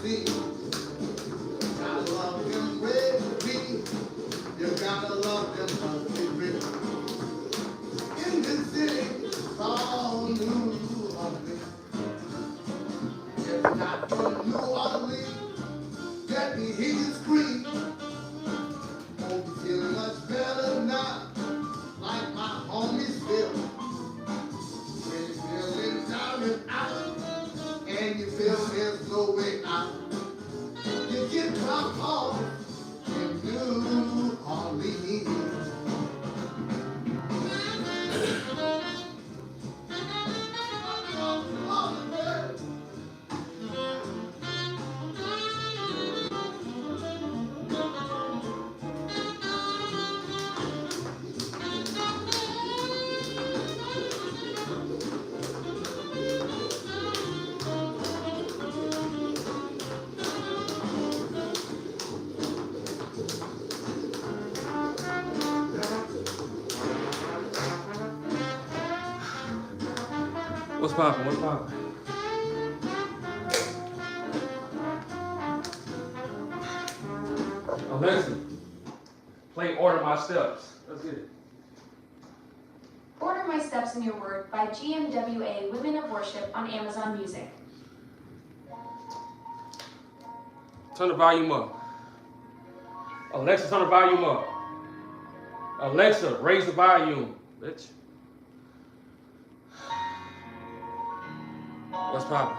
see. Gotta love them baby. You gotta love them country. In this city called New Orleans. If not from New Orleans, let me hear you scream. Won't you feel much better now, like my homies feel. When you're feeling down and out, and you feel there's no way out, you get drop off in New Orleans. What's poppin'? What's poppin'? Alexa, play Order My Steps. Let's get it. Order My Steps in Your Word by GMWA Women of Worship on Amazon Music. Turn the volume up. Alexa, turn the volume up. Alexa, raise the volume, bitch. What's poppin'?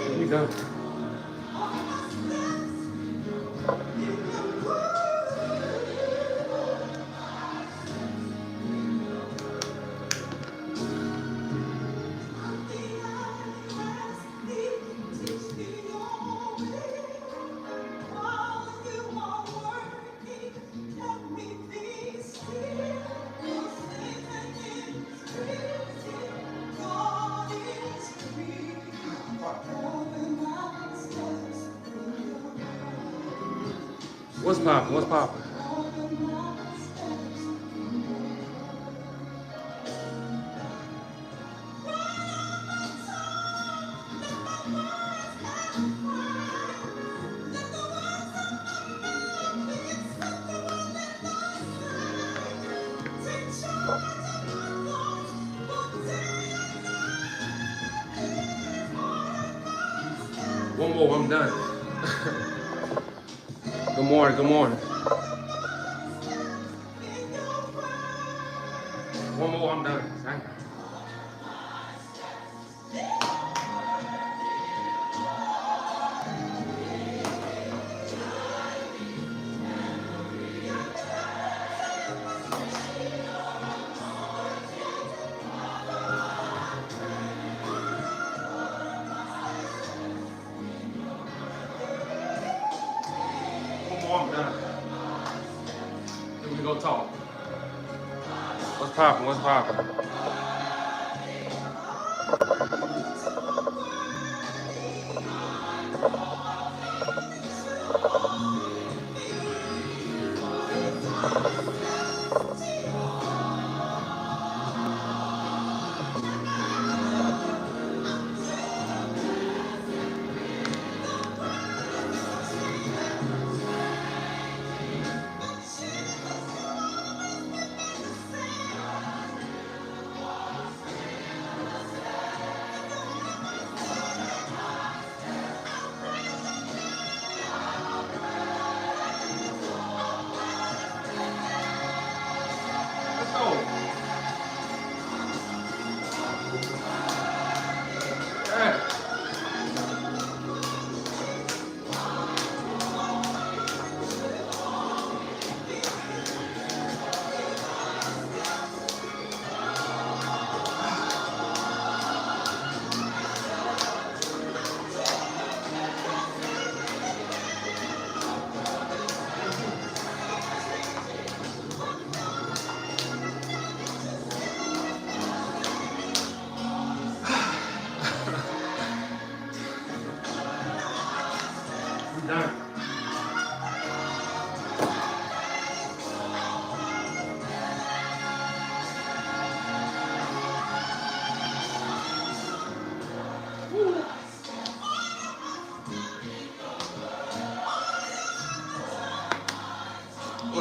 Here we go. What's poppin'? What's poppin'? One more, I'm done. Good morning, good morning. One more, I'm done. Thank you. I'm done. Then we go talk. What's poppin'? What's poppin'?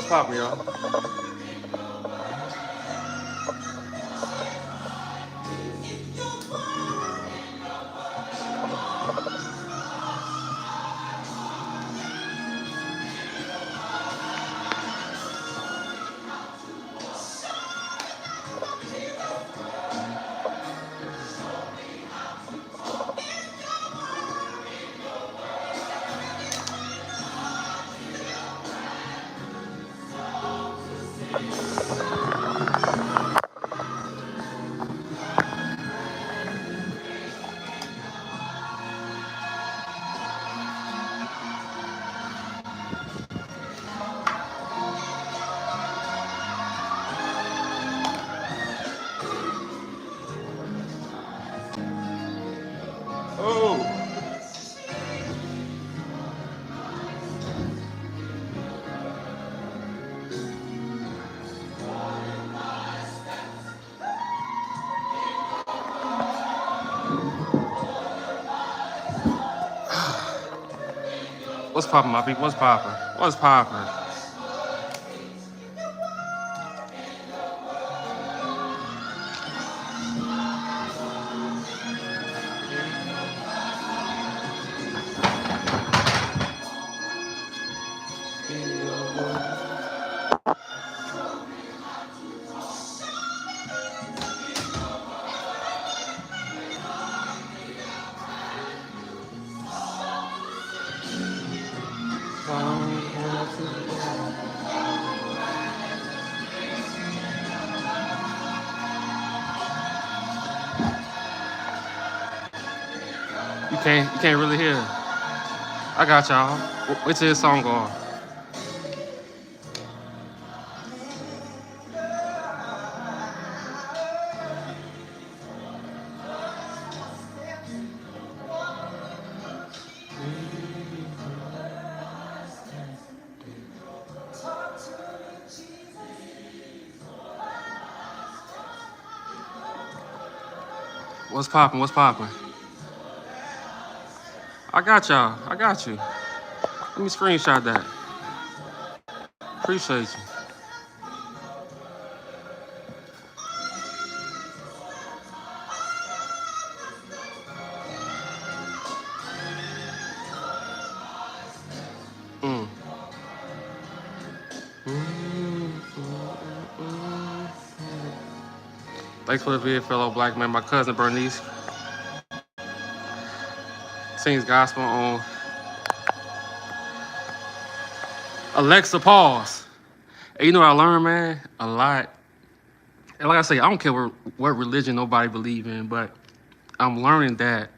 What's poppin', y'all? Oh. What's poppin', my people? What's poppin'? What's poppin'? You can't really hear. I got y'all. Wait till this song go off. What's poppin'? What's poppin'? I got y'all. I got you. Let me screenshot that. Appreciate you. Mm. Thanks for the vid, fellow black man. My cousin Bernice sings gospel on Alexa Pause. And you know what I learned, man? A lot. And like I say, I don't care what religion nobody believe in, but I'm learning that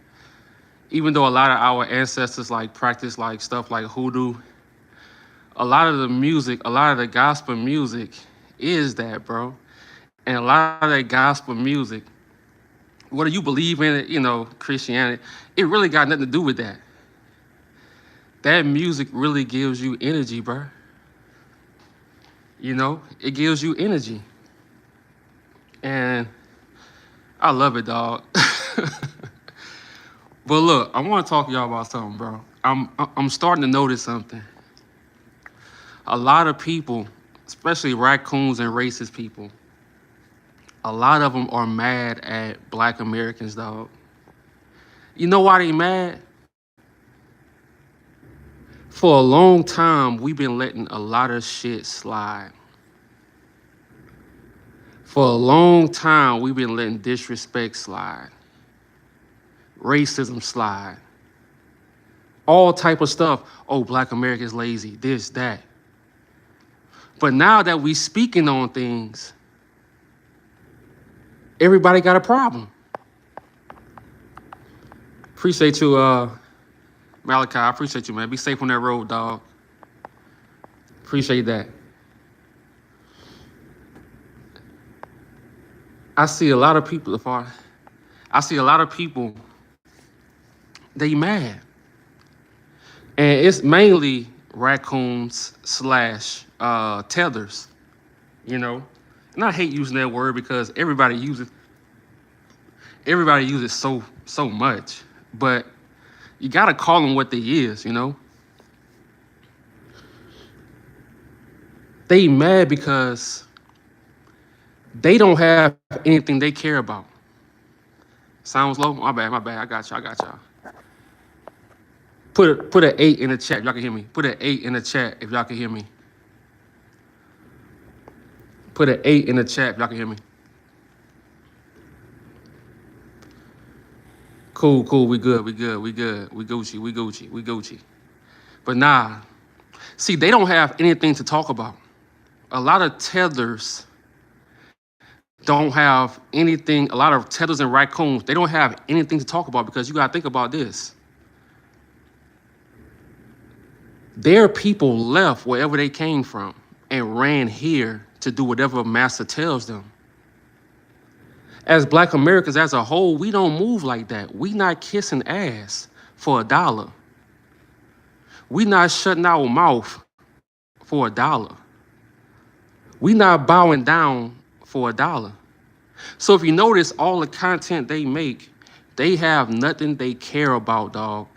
even though a lot of our ancestors like practice like stuff like hoodoo, a lot of the music, a lot of the gospel music is that, bro. And a lot of that gospel music, whether you believe in it, you know, Christianity, it really got nothing to do with that. That music really gives you energy, bro. You know, it gives you energy. And I love it, dog. But look, I want to talk to y'all about something, bro. I'm starting to notice something. A lot of people, especially raccoons and racist people, a lot of them are mad at black Americans, dog. You know why they mad? For a long time, we've been letting a lot of shit slide. For a long time, we've been letting disrespect slide. Racism slide. All type of stuff. Oh, black America's lazy, this, that. But now that we speaking on things, everybody got a problem. Appreciate you, Malachi. I appreciate you, man. Be safe on that road, dog. Appreciate that. I see a lot of people, they mad. And it's mainly raccoons / tethers, you know? And I hate using that word because everybody uses so much. But you gotta call them what they is, you know? They mad because they don't have anything they care about. Sounds low? My bad, my bad. I got y'all. Put an 8 in the chat if y'all can hear me. Put an 8 in the chat if y'all can hear me. Put an 8 in the chat if y'all can hear me. Cool, we good. We Gucci. But nah, see, they don't have anything to talk about. A lot of tethers don't have anything, a lot of tethers and raccoons, they don't have anything to talk about because you gotta think about this. Their people left wherever they came from and ran here to do whatever master tells them. As Black Americans as a whole, we don't move like that. We not kissing ass for $1. We not shutting our mouth for $1. We not bowing down for $1. So if you notice all the content they make, they have nothing they care about, dog.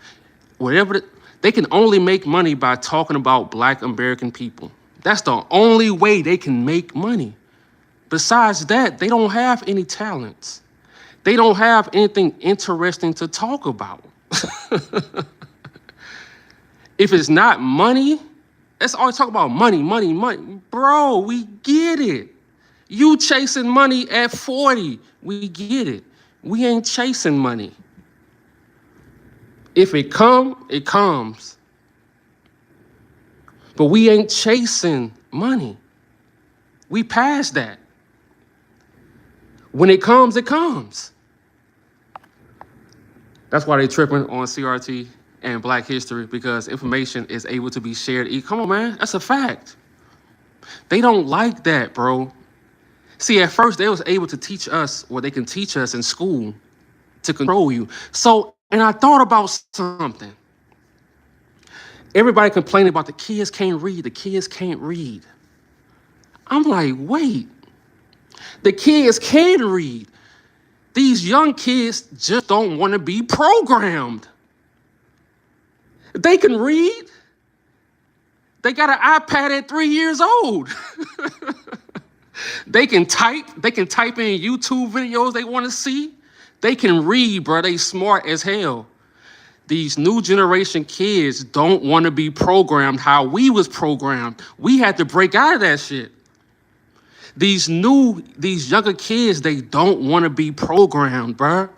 They can only make money by talking about Black American people. That's the only way they can make money. Besides that, they don't have any talents. They don't have anything interesting to talk about. If it's not money, let's always talk about money. Bro, we get it. You chasing money at 40, we get it. We ain't chasing money. If it comes. But we ain't chasing money. We past that. When it comes, it comes. That's why they tripping on CRT and Black history, because information is able to be shared. Come on, man, that's a fact. They don't like that, bro. See, at first they was able to teach us what they can teach us in school to control you. So, and I thought about something. Everybody complaining about the kids can't read. I'm like, wait, the kids can read. These young kids just don't want to be programmed. They can read. They got an iPad at 3 years old. They can type in YouTube videos they want to see. They can read, bro. They smart as hell. These new generation kids don't want to be programmed how we was programmed. We had to break out of that shit. These younger kids, they don't want to be programmed, bro.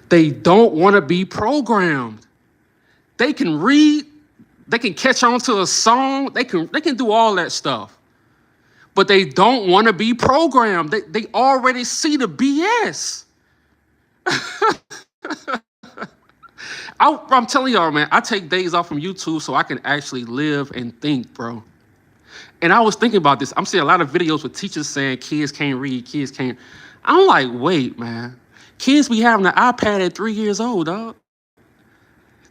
They don't want to be programmed. They can read, they can catch on to a song, they can do all that stuff. But they don't want to be programmed. They already see the BS. I'm telling y'all, man, I take days off from YouTube so I can actually live and think, bro. And I was thinking about this. I'm seeing a lot of videos with teachers saying kids can't read, kids can't. I'm like, wait, man. Kids be having an iPad at 3 years old, dog.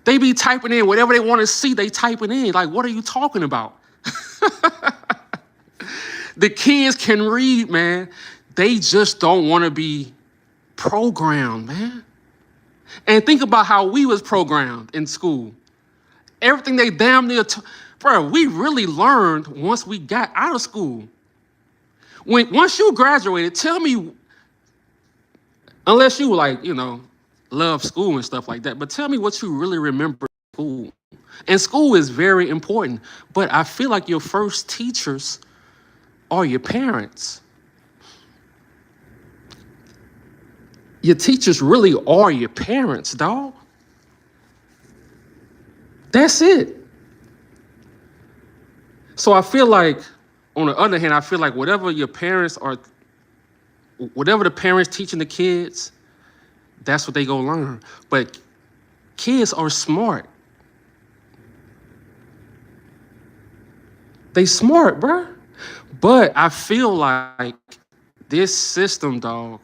They be typing in whatever they want to see, they typing in. Like, what are you talking about? The kids can read, man. They just don't want to be programmed, man. And think about how we was programmed in school. Everything they damn near, bro, we really learned once we got out of school. Once you graduated, tell me, unless you like, love school and stuff like that, but tell me what you really remember in school. And school is very important, but I feel like your first teachers are your parents. Your teachers really are your parents, dog. That's it. So I feel like, on the other hand, I feel like whatever the parents teaching the kids, that's what they gonna learn. But kids are smart. They smart, bruh. But I feel like this system, dog,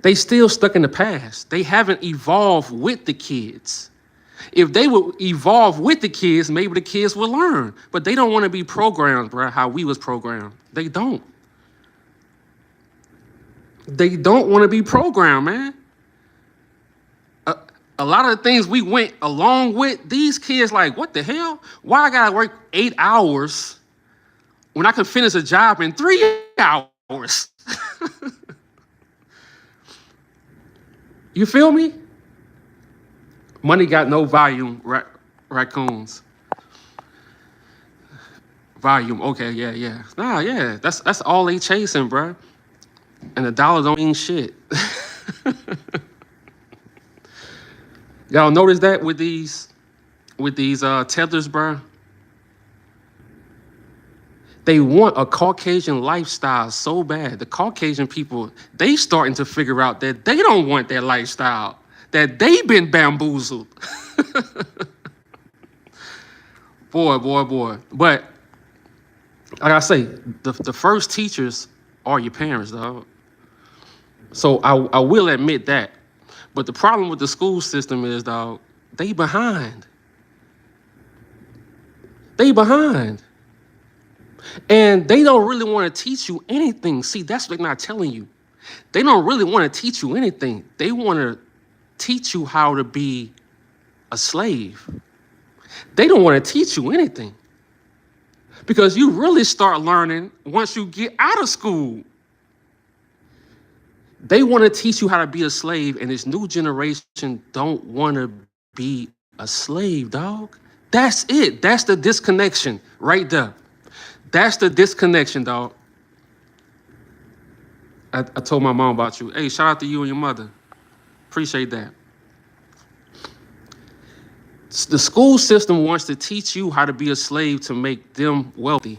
they still stuck in the past. They haven't evolved with the kids. If they would evolve with the kids, maybe the kids will learn. But they don't want to be programmed, bro, how we was programmed. They don't. They don't want to be programmed, man. A a lot of the things we went along with, these kids like, what the hell? Why I gotta work 8 hours when I can finish a job in 3 hours? You feel me? Money got no volume, raccoons. Volume, okay, yeah. Nah, yeah, that's all they chasing, bruh. And the dollar don't mean shit. Y'all notice that with these tethers, bruh? They want a Caucasian lifestyle so bad. The Caucasian people, they starting to figure out that they don't want that lifestyle, that they've been bamboozled. Boy. But like I say, the first teachers are your parents, dog. So I will admit that. But the problem with the school system is, dog, they behind. They behind. And they don't really want to teach you anything. See, that's what they're not telling you. They don't really want to teach you anything. They want to teach you how to be a slave. They don't want to teach you anything. Because you really start learning once you get out of school. They want to teach you how to be a slave, and this new generation don't want to be a slave, dog. That's it. That's the disconnection right there. That's the disconnection, dog. I told my mom about you. Hey, shout out to you and your mother. Appreciate that. The school system wants to teach you how to be a slave to make them wealthy.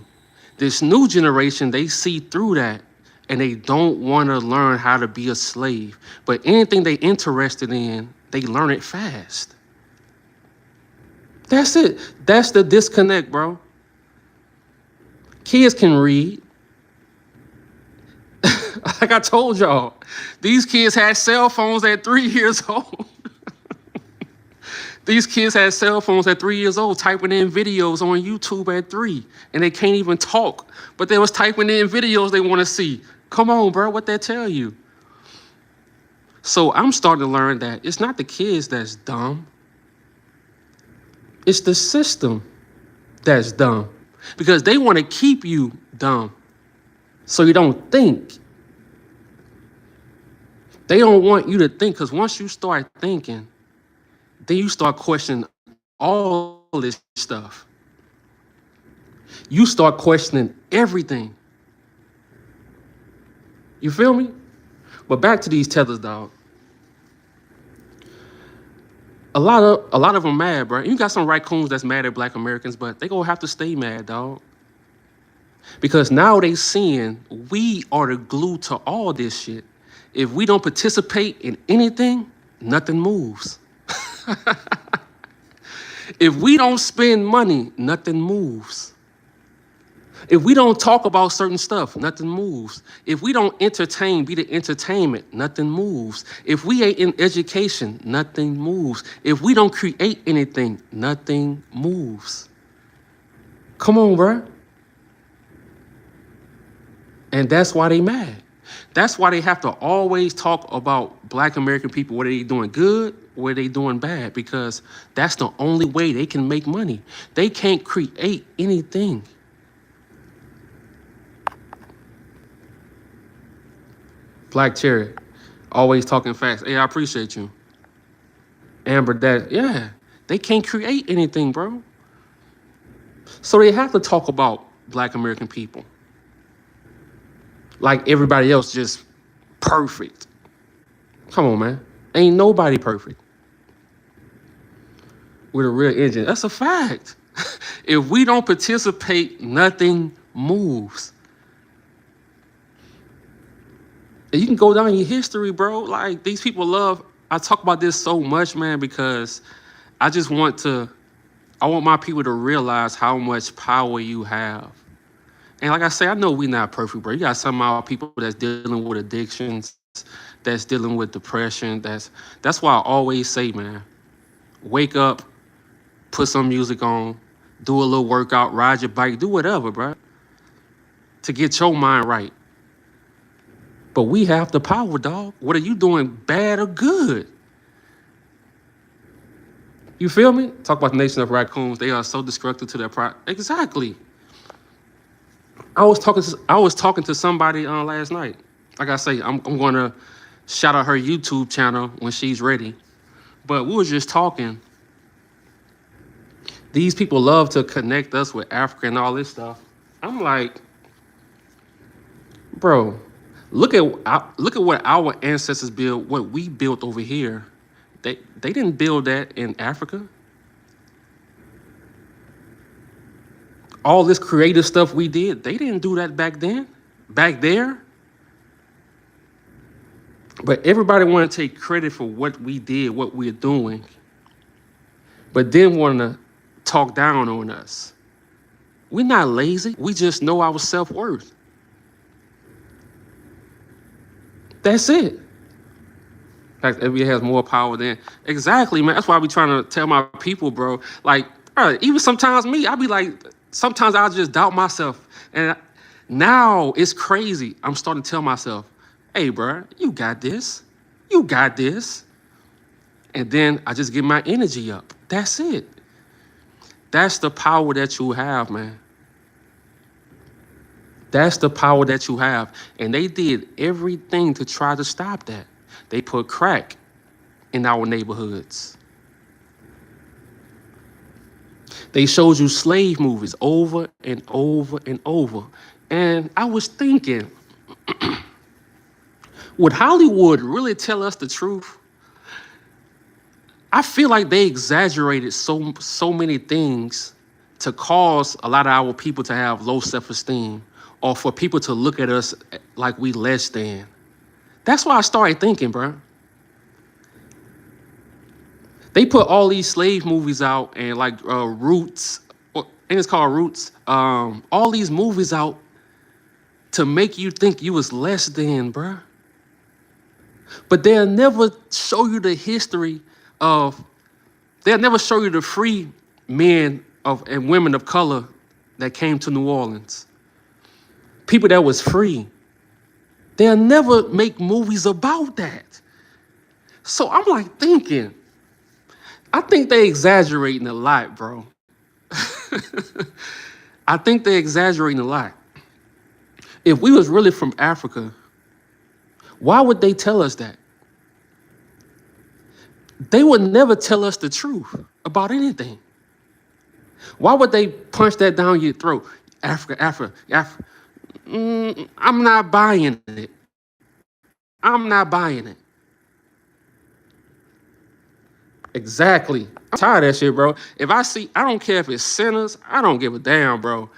This new generation, they see through that, and they don't want to learn how to be a slave. But anything they interested in, they learn it fast. That's it. That's the disconnect, bro. Kids can read. Like I told y'all, these kids had cell phones at 3 years old. These kids had cell phones at 3 years old, typing in videos on YouTube at 3, and they can't even talk, but they was typing in videos they want to see. Come on, bro, what that tell you? So I'm starting to learn that it's not the kids that's dumb. It's the system that's dumb, because they want to keep you dumb so you don't think. They don't want you to think, because once you start thinking, then you start questioning all this stuff. You start questioning everything. You feel me? But back to these tethers, dog. A lot of them mad, bro. You got some raccoons that's mad at Black Americans, but they gonna have to stay mad, dog. Because now they seeing we are the glue to all this shit. If we don't participate in anything, nothing moves. If we don't spend money, nothing moves. If we don't talk about certain stuff, nothing moves. If we don't entertain, be the entertainment, nothing moves. If we ain't in education, nothing moves. If we don't create anything, nothing moves. Come on, bruh. And that's why they mad. That's why they have to always talk about Black American people, whether they doing good, whether they doing bad, because that's the only way they can make money. They can't create anything. Black Cherry, always talking facts. Hey, I appreciate you. Amber, that, yeah, they can't create anything, bro. So they have to talk about Black American people. Like everybody else, just perfect. Come on, man. Ain't nobody perfect. With a real engine. That's a fact. If we don't participate, nothing moves. And you can go down your history, bro. Like, these people I talk about this so much, man, because I want my people to realize how much power you have. And like I say, I know we not perfect, bro. You got some of our people that's dealing with addictions, that's dealing with depression. That's why I always say, man, wake up, put some music on, do a little workout, ride your bike, do whatever, bro, to get your mind right. But we have the power, dog. What are you doing, bad or good? You feel me? Talk about the nation of raccoons. They are so destructive to their pride. Exactly. I was talking to somebody last night. Like I say, I'm gonna shout out her YouTube channel when she's ready. But we was just talking. These people love to connect us with Africa and all this stuff. I'm like, bro, look at what our ancestors built, what we built over here. They didn't build that in Africa. All this creative stuff we did, they didn't do that back then, back there. But everybody want to take credit for what we did, what we're doing, but then want to talk down on us. We're not lazy. We just know our self-worth. That's it. Like everybody has more power than exactly, man. That's why I be trying to tell my people, bro. Like, bro, even sometimes me, I be like, sometimes I just doubt myself. And now it's crazy. I'm starting to tell myself, hey, bro, you got this. You got this. And then I just get my energy up. That's it. That's the power that you have, man. That's the power that you have. And they did everything to try to stop that. They put crack in our neighborhoods. They showed you slave movies over and over and over. And I was thinking, would Hollywood really tell us the truth? I feel like they exaggerated so many things to cause a lot of our people to have low self-esteem or for people to look at us like we less than. That's why I started thinking, bro. They put all these slave movies out and like Roots, I think it's called Roots, all these movies out to make you think you was less than, bro. But they'll never show you the history of, they'll never show you the free men and women of color that came to New Orleans. People that was free. They'll never make movies about that. So I'm like thinking, I think they exaggerating a lot, bro. I think they exaggerating a lot. If we was really from Africa, why would they tell us that? They would never tell us the truth about anything. Why would they punch that down your throat? Africa. I'm not buying it. I'm not buying it. Exactly. I'm tired of that shit, bro. I don't care if it's sinners. I don't give a damn, bro.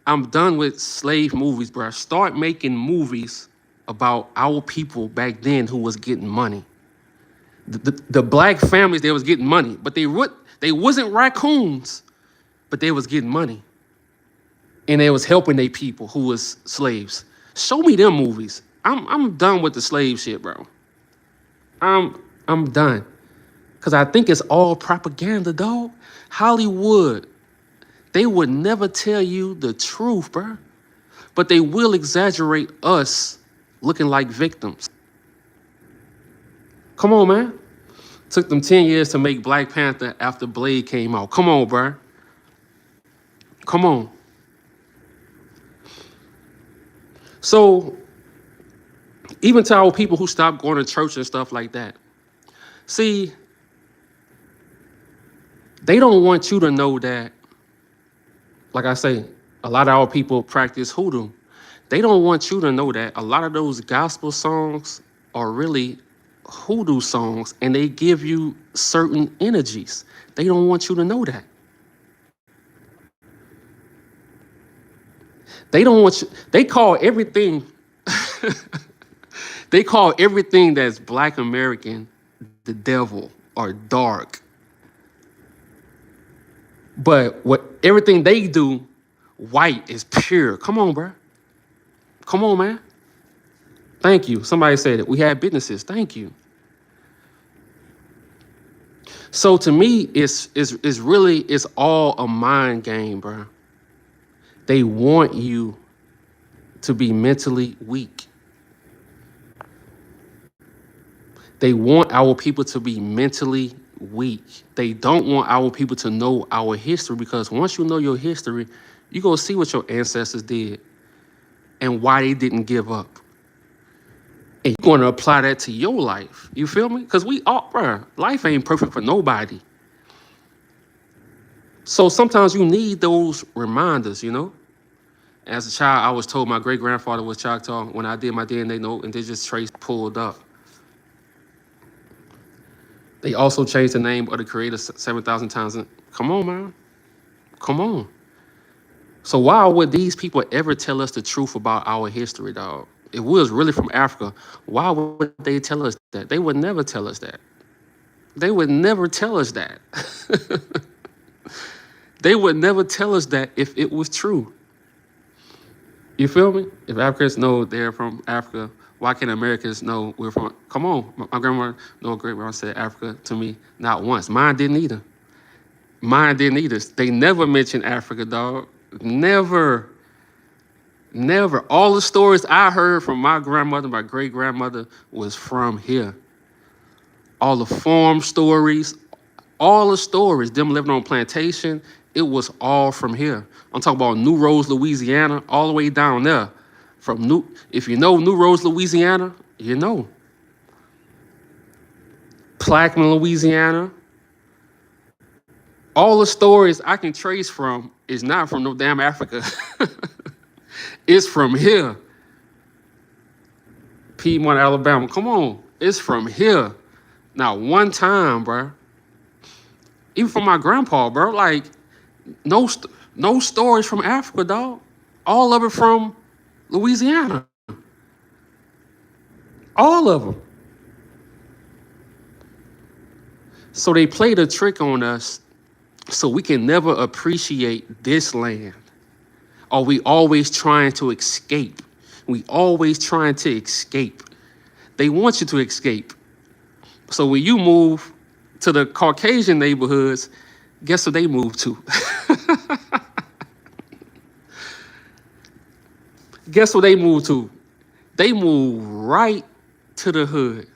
I'm done with slave movies, bro. Start making movies about our people back then who was getting money. The black families, they was getting money, but they wasn't raccoons, but they was getting money. And they was helping their people who was slaves. Show me them movies. I'm done with the slave shit, bro. I'm done. Cause I think it's all propaganda, dog. Hollywood, they would never tell you the truth, bro. But they will exaggerate us looking like victims. Come on, man. Took them 10 years to make Black Panther after Blade came out. Come on, bro. Come on. So, even to our people who stopped going to church and stuff like that, see, they don't want you to know that, like I say, a lot of our people practice hoodoo. They don't want you to know that a lot of those gospel songs are really hoodoo songs and they give you certain energies. They don't want you to know that. They don't want you, they call everything, they call everything that's Black American the devil or dark. But everything they do, white is pure. Come on, bro. Come on, man. Thank you. Somebody said it. We had businesses. Thank you. So to me, it's all a mind game, bro. They want you to be mentally weak. They want our people to be mentally weak. They don't want our people to know our history, because once you know your history, you go see what your ancestors did and why they didn't give up. And you're going to apply that to your life. You feel me? Because we all, bruh, life ain't perfect for nobody. So sometimes you need those reminders, you know? As a child, I was told my great-grandfather was Choctaw. When I did my DNA note, indigenous trace pulled up. They also changed the name of the creator 7,000 times. Come on, man. Come on. So why would these people ever tell us the truth about our history, dog? If we was really from Africa, why would they tell us that? They would never tell us that. They would never tell us that. They would never tell us that if it was true. You feel me? If Africans know they're from Africa, why can't Americans know we're from? Come on. My grandma, no great-grandma said Africa to me not once. Mine didn't either. Mine didn't either. They never mentioned Africa, dog. Never. Never. All the stories I heard from my grandmother, my great-grandmother, was from here. All the farm stories, all the stories, them living on plantation, it was all from here. I'm talking about New Rose, Louisiana, all the way down there. If you know New Rose, Louisiana, you know. Plaquemine, Louisiana. All the stories I can trace from is not from no damn Africa. It's from here. Piedmont, Alabama. Come on. It's from here. Now, one time, bro. Even from my grandpa, bro. Like, no stories from Africa, dog. All of it from Louisiana. All of them. So they played a trick on us so we can never appreciate this land. Or we always trying to escape. We always trying to escape. They want you to escape. So when you move to the Caucasian neighborhoods, guess what they move to? Guess what they move to? They move right to the hood.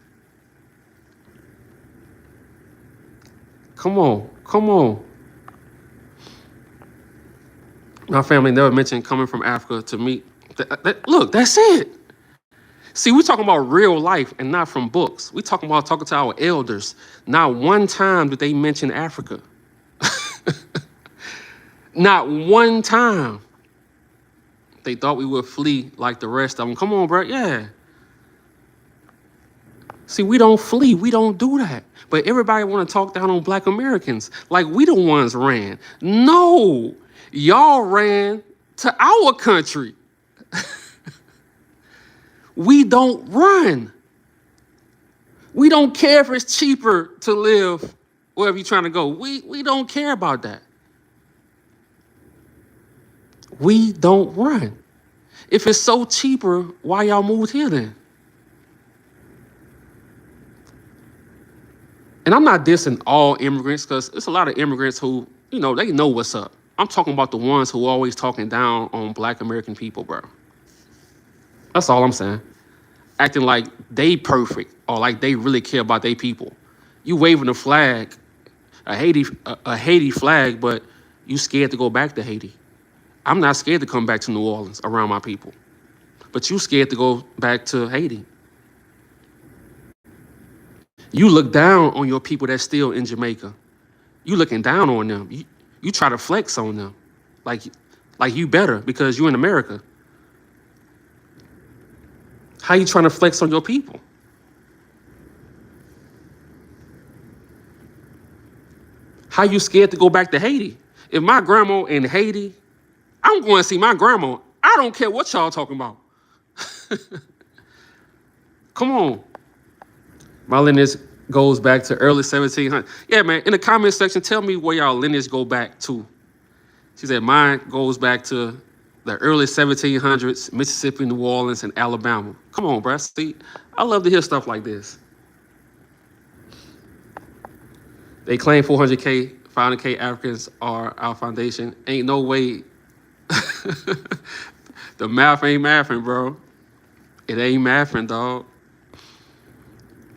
Come on, come on. My family never mentioned coming from Africa to me. Look, that's it. See, we're talking about real life and not from books. We're talking to our elders. Not one time did they mention Africa. Not one time. They thought we would flee like the rest of them. Come on, bro. Yeah. See, we don't flee. We don't do that. But everybody want to talk down on Black Americans like we the ones ran. No. Y'all ran to our country. We don't run. We don't care if it's cheaper to live wherever you're trying to go. We don't care about that. We don't run. If it's so cheaper, why y'all moved here then? And I'm not dissing all immigrants, because there's a lot of immigrants who, they know what's up. I'm talking about the ones who always talking down on Black American people, bro. That's all I'm saying. Acting like they perfect or like they really care about their people. You waving a flag, a Haiti flag, but you scared to go back to Haiti. I'm not scared to come back to New Orleans around my people, but you scared to go back to Haiti. You look down on your people that's still in Jamaica. You looking down on them. You try to flex on them like you better because you're in America. How you trying to flex on your people? How you scared to go back to Haiti? If my grandma in Haiti, I'm going to see my grandma. I don't care what y'all talking about. Come on. My lineage goes back to early 1700s. Yeah, man, in the comment section, tell me where y'all lineage go back to. She said mine goes back to the early 1700s, Mississippi, New Orleans, and Alabama. Come on, bro. See, I love to hear stuff like this. They claim 400K, 500K Africans are our foundation. Ain't no way. The math ain't mathing, bro. It ain't mathing, dog.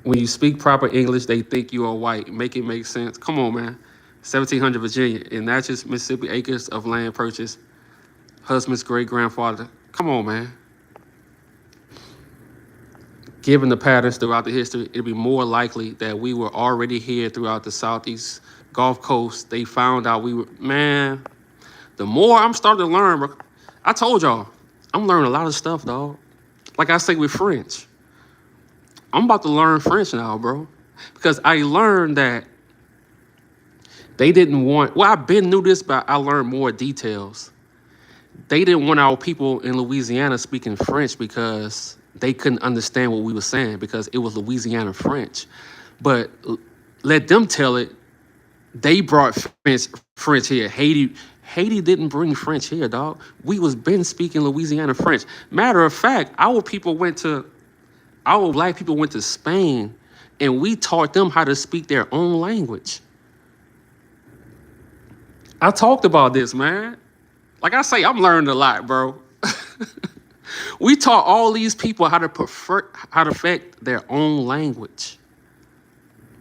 When you speak proper English, they think you are white. Make it make sense. Come on, man. 1700 Virginia, in Natchez, Mississippi, acres of land purchased. Husband's great grandfather. Come on, man. Given the patterns throughout the history, it'd be more likely that we were already here throughout the Southeast Gulf Coast. They found out we were, man. The more I'm starting to learn, bro, I told y'all, I'm learning a lot of stuff, dog. Like I say with French. I'm about to learn French now, bro. Because I learned that they didn't want, well, I've been knew this, but I learned more details. They didn't want our people in Louisiana speaking French because they couldn't understand what we were saying because it was Louisiana French. But let them tell it, they brought French here. Haiti didn't bring French here, dog. We was been speaking Louisiana French. Matter of fact, our black people went to Spain and we taught them how to speak their own language. I talked about this, man. Like I say, I'm learning a lot, bro. We taught all these people how to perfect their own language,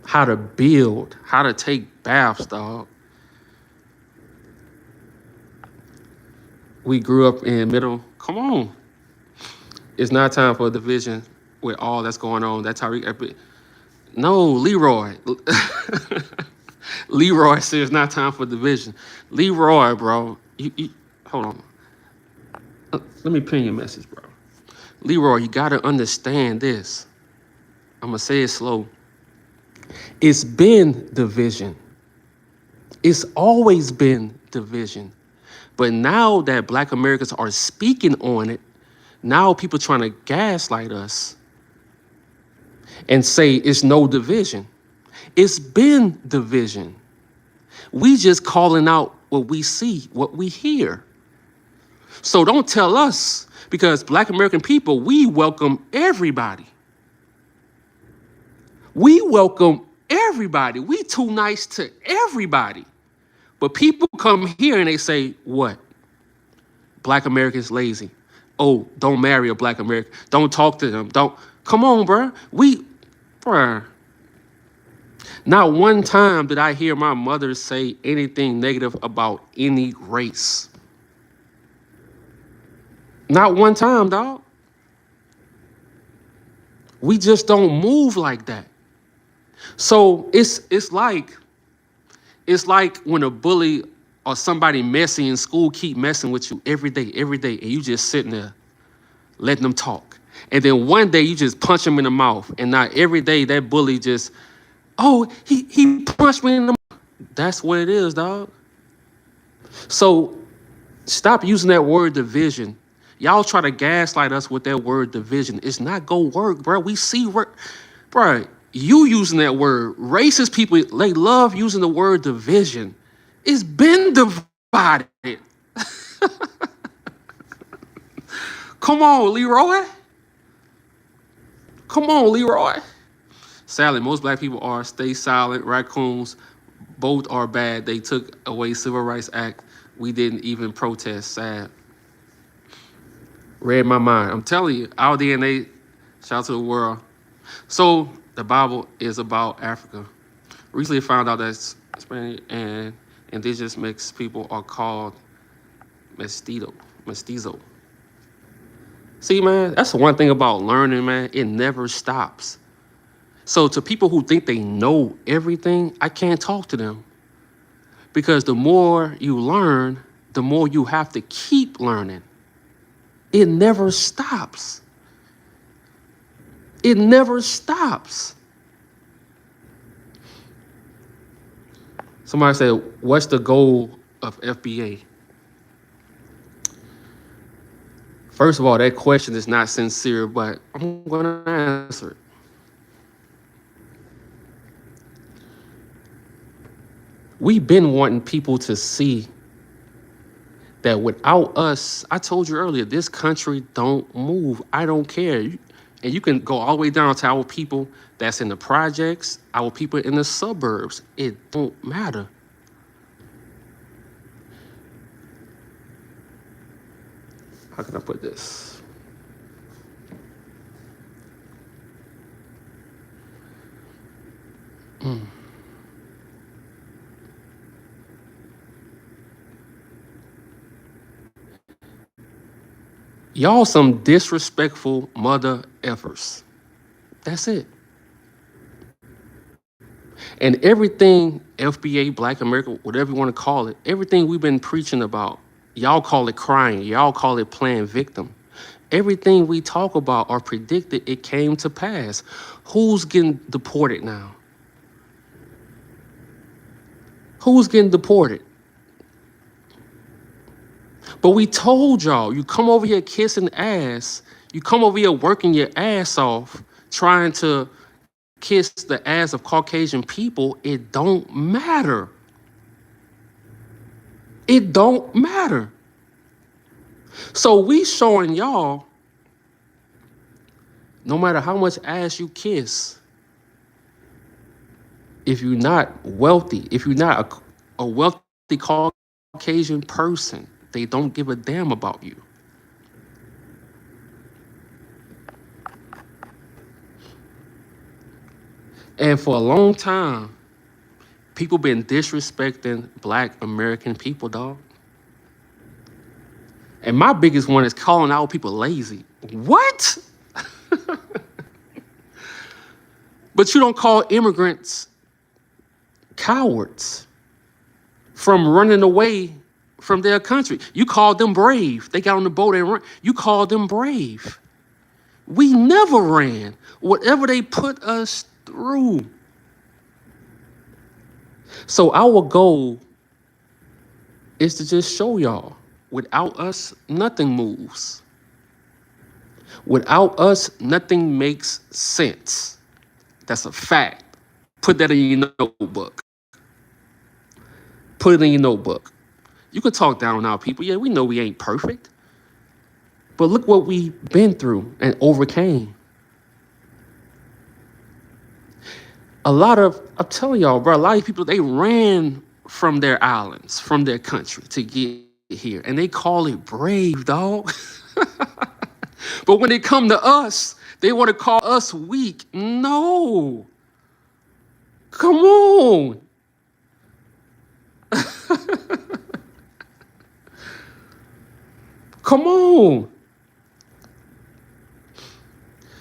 how to build, how to take baths, dog. We grew up in middle. Come on. It's not time for a division with all that's going on. That's how no, Leroy. Leroy says it's not time for division. Leroy, bro. You hold on. Let me pin your message, bro. Leroy, you got to understand this. I'm going to say it slow. It's been division. It's always been division. But now that Black Americans are speaking on it, now people trying to gaslight us and say it's no division. It's been division. We just calling out what we see, what we hear. So don't tell us, because Black American people, we welcome everybody. We welcome everybody. We too nice to everybody. But people come here and they say, what? Black Americans lazy. Oh, don't marry a Black American. Don't talk to them. Don't. Come on, bruh. Bruh. Not one time did I hear my mother say anything negative about any race. Not one time, dog. We just don't move like that. So it's like when a bully or somebody messy in school keep messing with you every day, and you just sitting there letting them talk. And then one day you just punch them in the mouth, and not every day that bully just, oh, he punched me in the mouth. That's what it is, dog. So stop using that word division. Y'all try to gaslight us with that word division. It's not gonna work, bro. We see work, bro. You using that word. Racist people, they love using the word division. It's been divided. Come on, Leroy. Come on, Leroy. Sadly, most Black people are stay silent, raccoons. Both are bad. They took away Civil Rights Act. We didn't even protest. Sad. Read my mind. I'm telling you, our DNA, shout out to the world. So the Bible is about Africa. Recently found out that Spanish and indigenous mixed people are called mestizo. See, man, that's the one thing about learning, man. It never stops. So to people who think they know everything, I can't talk to them. Because the more you learn, the more you have to keep learning. It never stops. It never stops. Somebody said, what's the goal of FBA? First of all, that question is not sincere, but I'm going to answer it. We've been wanting people to see that without us, I told you earlier, this country don't move. I don't care. And you can go all the way down to our people that's in the projects, our people in the suburbs. It don't matter. How can I put this? Y'all some disrespectful mother effers. That's it. And everything FBA, Black America, whatever you want to call it, everything we've been preaching about, y'all call it crying, y'all call it playing victim. Everything we talk about or predicted, it came to pass. Who's getting deported now? Who's getting deported? But we told y'all, you come over here kissing ass, you come over here working your ass off, trying to kiss the ass of Caucasian people, it don't matter. It don't matter. So we showing y'all, no matter how much ass you kiss, if you're not wealthy, if you're not a wealthy Caucasian person, they don't give a damn about you. And for a long time, people been disrespecting Black American people, dog. And my biggest one is calling out people lazy. What? But you don't call immigrants cowards from running away from their country. You call them brave. They got on the boat and run. You call them brave. We never ran. Whatever they put us through. So our goal is to just show y'all, without us, nothing moves. Without us, nothing makes sense. That's a fact. Put that in your notebook. Put it in your notebook. You can talk down on our people. Yeah, we know we ain't perfect. But look what we've been through and overcame. I'm telling y'all, bro, a lot of people, they ran from their islands, from their country to get here. And they call it brave, dog. But when they come to us, they want to call us weak. No. Come on. Come on.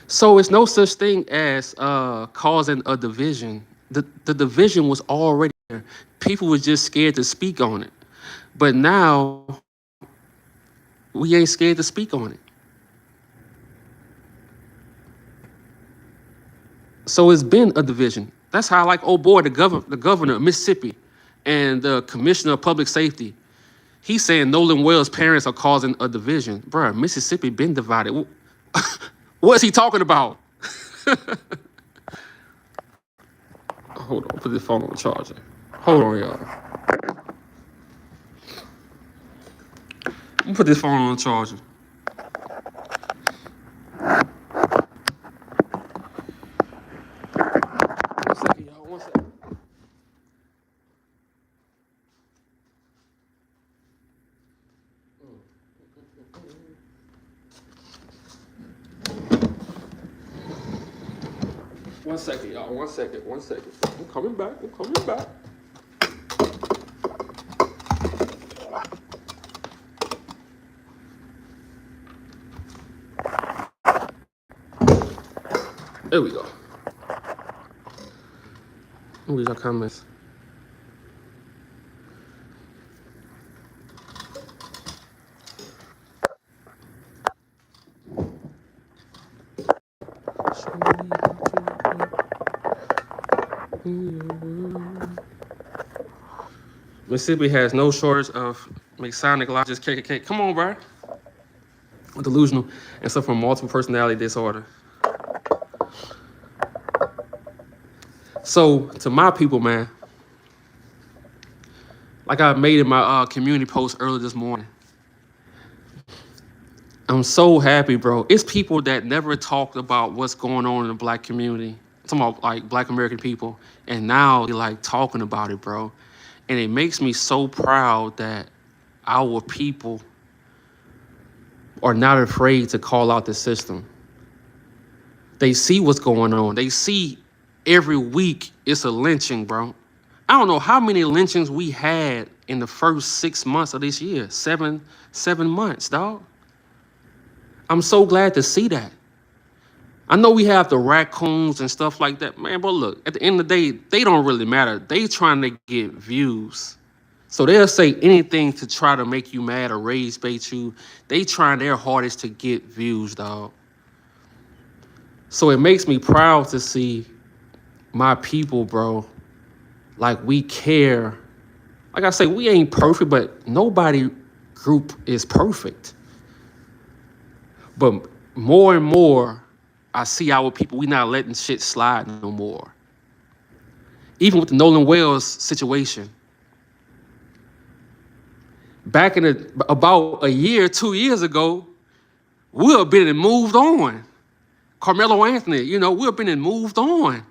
So it's no such thing as causing a division. The division was already there. People were just scared to speak on it. But now, we ain't scared to speak on it. So it's been a division. That's how, like, oh boy, the governor of Mississippi and the commissioner of public safety, he's saying Nolan Wells' parents are causing a division. Bruh, Mississippi been divided. What is he talking about? Hold on, put this phone on charger. Hold on, y'all. Let me put this phone on charger. One second, y'all, one second. One second, y'all. One second. I'm coming back. There we go. Read your comments. Mississippi has no shortage of Masonic lodges, KKK. Come on, bro. Delusional and suffer from multiple personality disorder. So, to my people, man, like I made in my community post earlier this morning, I'm so happy, bro. It's people that never talked about what's going on in the Black community. I'm talking about, like, Black American people. And now they're, like, talking about it, bro. And it makes me so proud that our people are not afraid to call out the system. They see what's going on. They see every week it's a lynching, bro. I don't know how many lynchings we had in the first 6 months of this year. Seven months, dog. I'm so glad to see that. I know we have the raccoons and stuff like that, man, but look, at the end of the day, they don't really matter. They trying to get views. So they'll say anything to try to make you mad or rage bait you. They trying their hardest to get views, dog. So it makes me proud to see my people, bro. Like, we care. Like I say, we ain't perfect, but nobody group is perfect. But more and more, I see our people, we not letting shit slide no more. Even with the Nolan Wells situation. Back in about a year, 2 years ago, we have been and moved on. Carmelo Anthony, you know, we have been and moved on.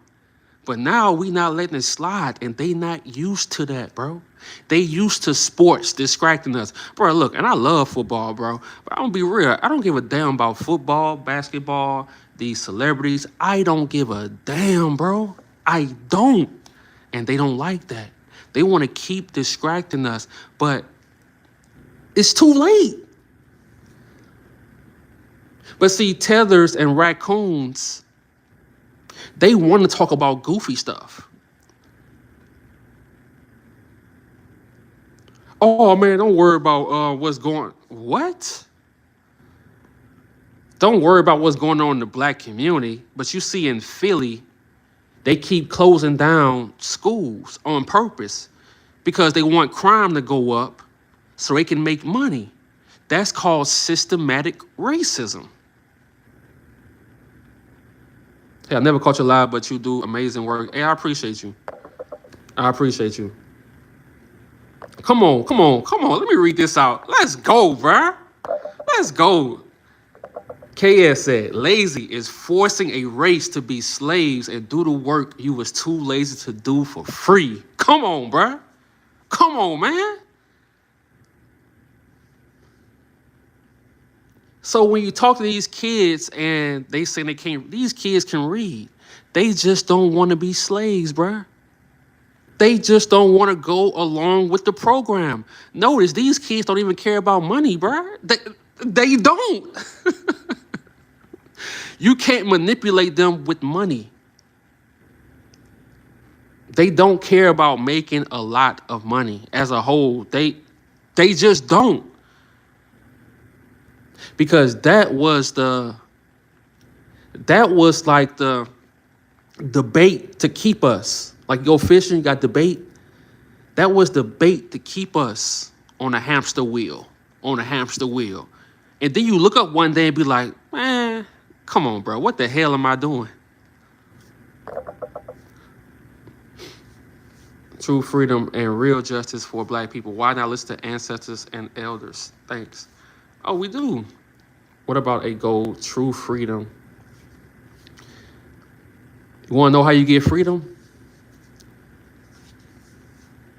But now we not letting it slide, and they not used to that, bro. They used to sports distracting us. Bro, look, and I love football, bro. But I'm gonna be real. I don't give a damn about football, basketball, these celebrities. I don't give a damn, bro. I don't. And they don't like that. They want to keep distracting us, but it's too late. But see, tethers and raccoons, they want to talk about goofy stuff. Oh man, don't worry about what's going. What? Don't worry about what's going on in the black community. But you see in Philly, they keep closing down schools on purpose because they want crime to go up so they can make money. That's called systematic racism. Hey, I never caught you live, but you do amazing work. Hey, I appreciate you. I appreciate you. Come on. Let me read this out. Let's go, bruh. Let's go. KS said, lazy is forcing a race to be slaves and do the work you was too lazy to do for free. Come on, bruh. Come on, man. So when you talk to these kids and they say they can't, these kids can read. They just don't want to be slaves, bruh. They just don't want to go along with the program. Notice these kids don't even care about money, bruh. They don't. You can't manipulate them with money. They don't care about making a lot of money as a whole. They just don't. Because that was like the debate to keep us. Like go fishing, you got the bait. That was the bait to keep us on a hamster wheel. On a hamster wheel. And then you look up one day and be like, man, come on, bro. What the hell am I doing? True freedom and real justice for black people. Why not listen to ancestors and elders? Thanks. Oh, we do. What about a goal? True freedom. You want to know how you get freedom?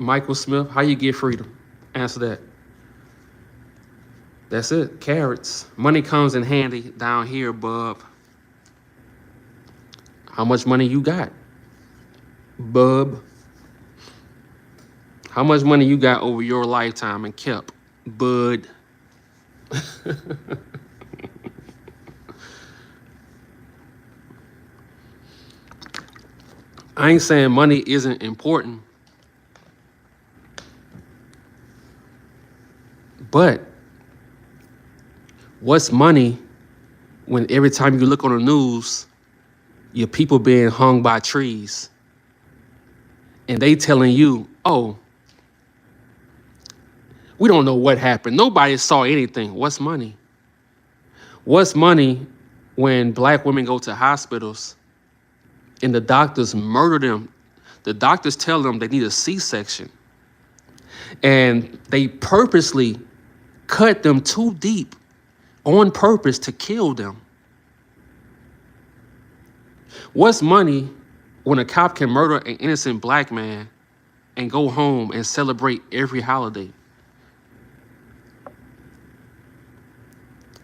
Michael Smith, how you get freedom? Answer that. That's it. Carrots. Money comes in handy down here, bub. How much money you got? Bub. How much money you got over your lifetime and kept? Bud. I ain't saying money isn't important. But what's money when every time you look on the news, your people being hung by trees and they telling you, oh, we don't know what happened. Nobody saw anything. What's money? What's money when black women go to hospitals and the doctors murder them? The doctors tell them they need a C-section and they purposely cut them too deep on purpose to kill them. What's money when a cop can murder an innocent black man and go home and celebrate every holiday?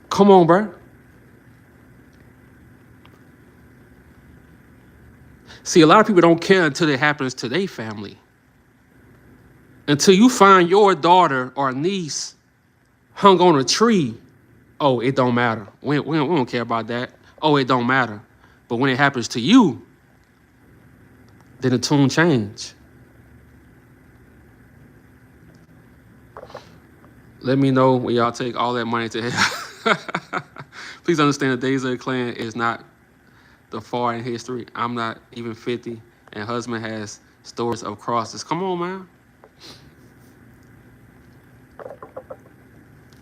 Come on, bro. See, a lot of people don't care until it happens to their family. Until you find your daughter or niece hung on a tree, oh, it don't matter. We don't care about that. Oh, it don't matter. But when it happens to you, then the tune change. Let me know when y'all take all that money to hell. Please understand the Days of the Clan is not the far in history. I'm not even 50, and husband has stories of crosses. Come on, man.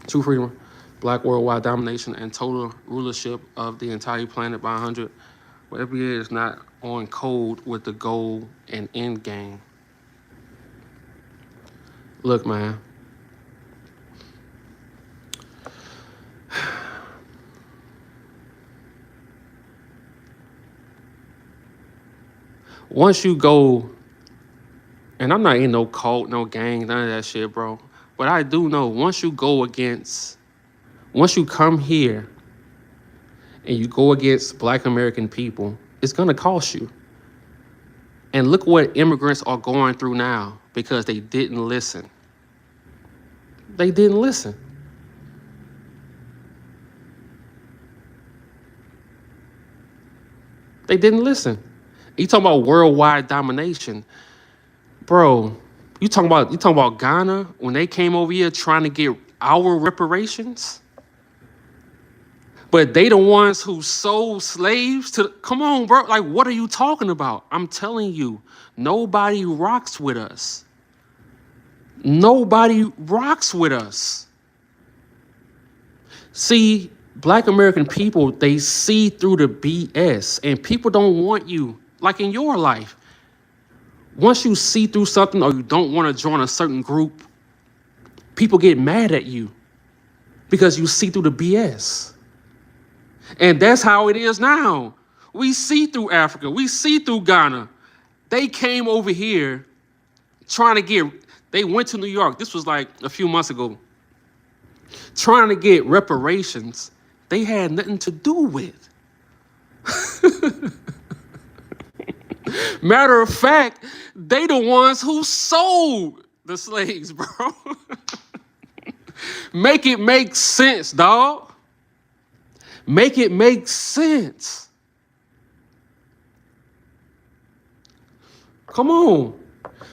True freedom, black worldwide domination, and total rulership of the entire planet by 100. Whatever it is not on code with the goal and end game. Look, man. Once you go, and I'm not in no cult, no gang, none of that shit, bro. But I do know once you come here and you go against Black American people, it's gonna cost you. And look what immigrants are going through now because they didn't listen. They didn't listen. They didn't listen. You talking about worldwide domination, bro? You talking about Ghana when they came over here trying to get our reparations, but they the ones who sold slaves to. Come on, bro. Like, what are you talking about? I'm telling you, nobody rocks with us. Nobody rocks with us. See, Black American people, they see through the BS, and people don't want you. Like in your life, once you see through something or you don't want to join a certain group, people get mad at you because you see through the BS. And that's how it is now. We see through Africa. We see through Ghana. They came over here they went to New York. This was like a few months ago. Trying to get reparations they had nothing to do with. Matter of fact, they the ones who sold the slaves, bro. Make it make sense, dog. Make it make sense. Come on.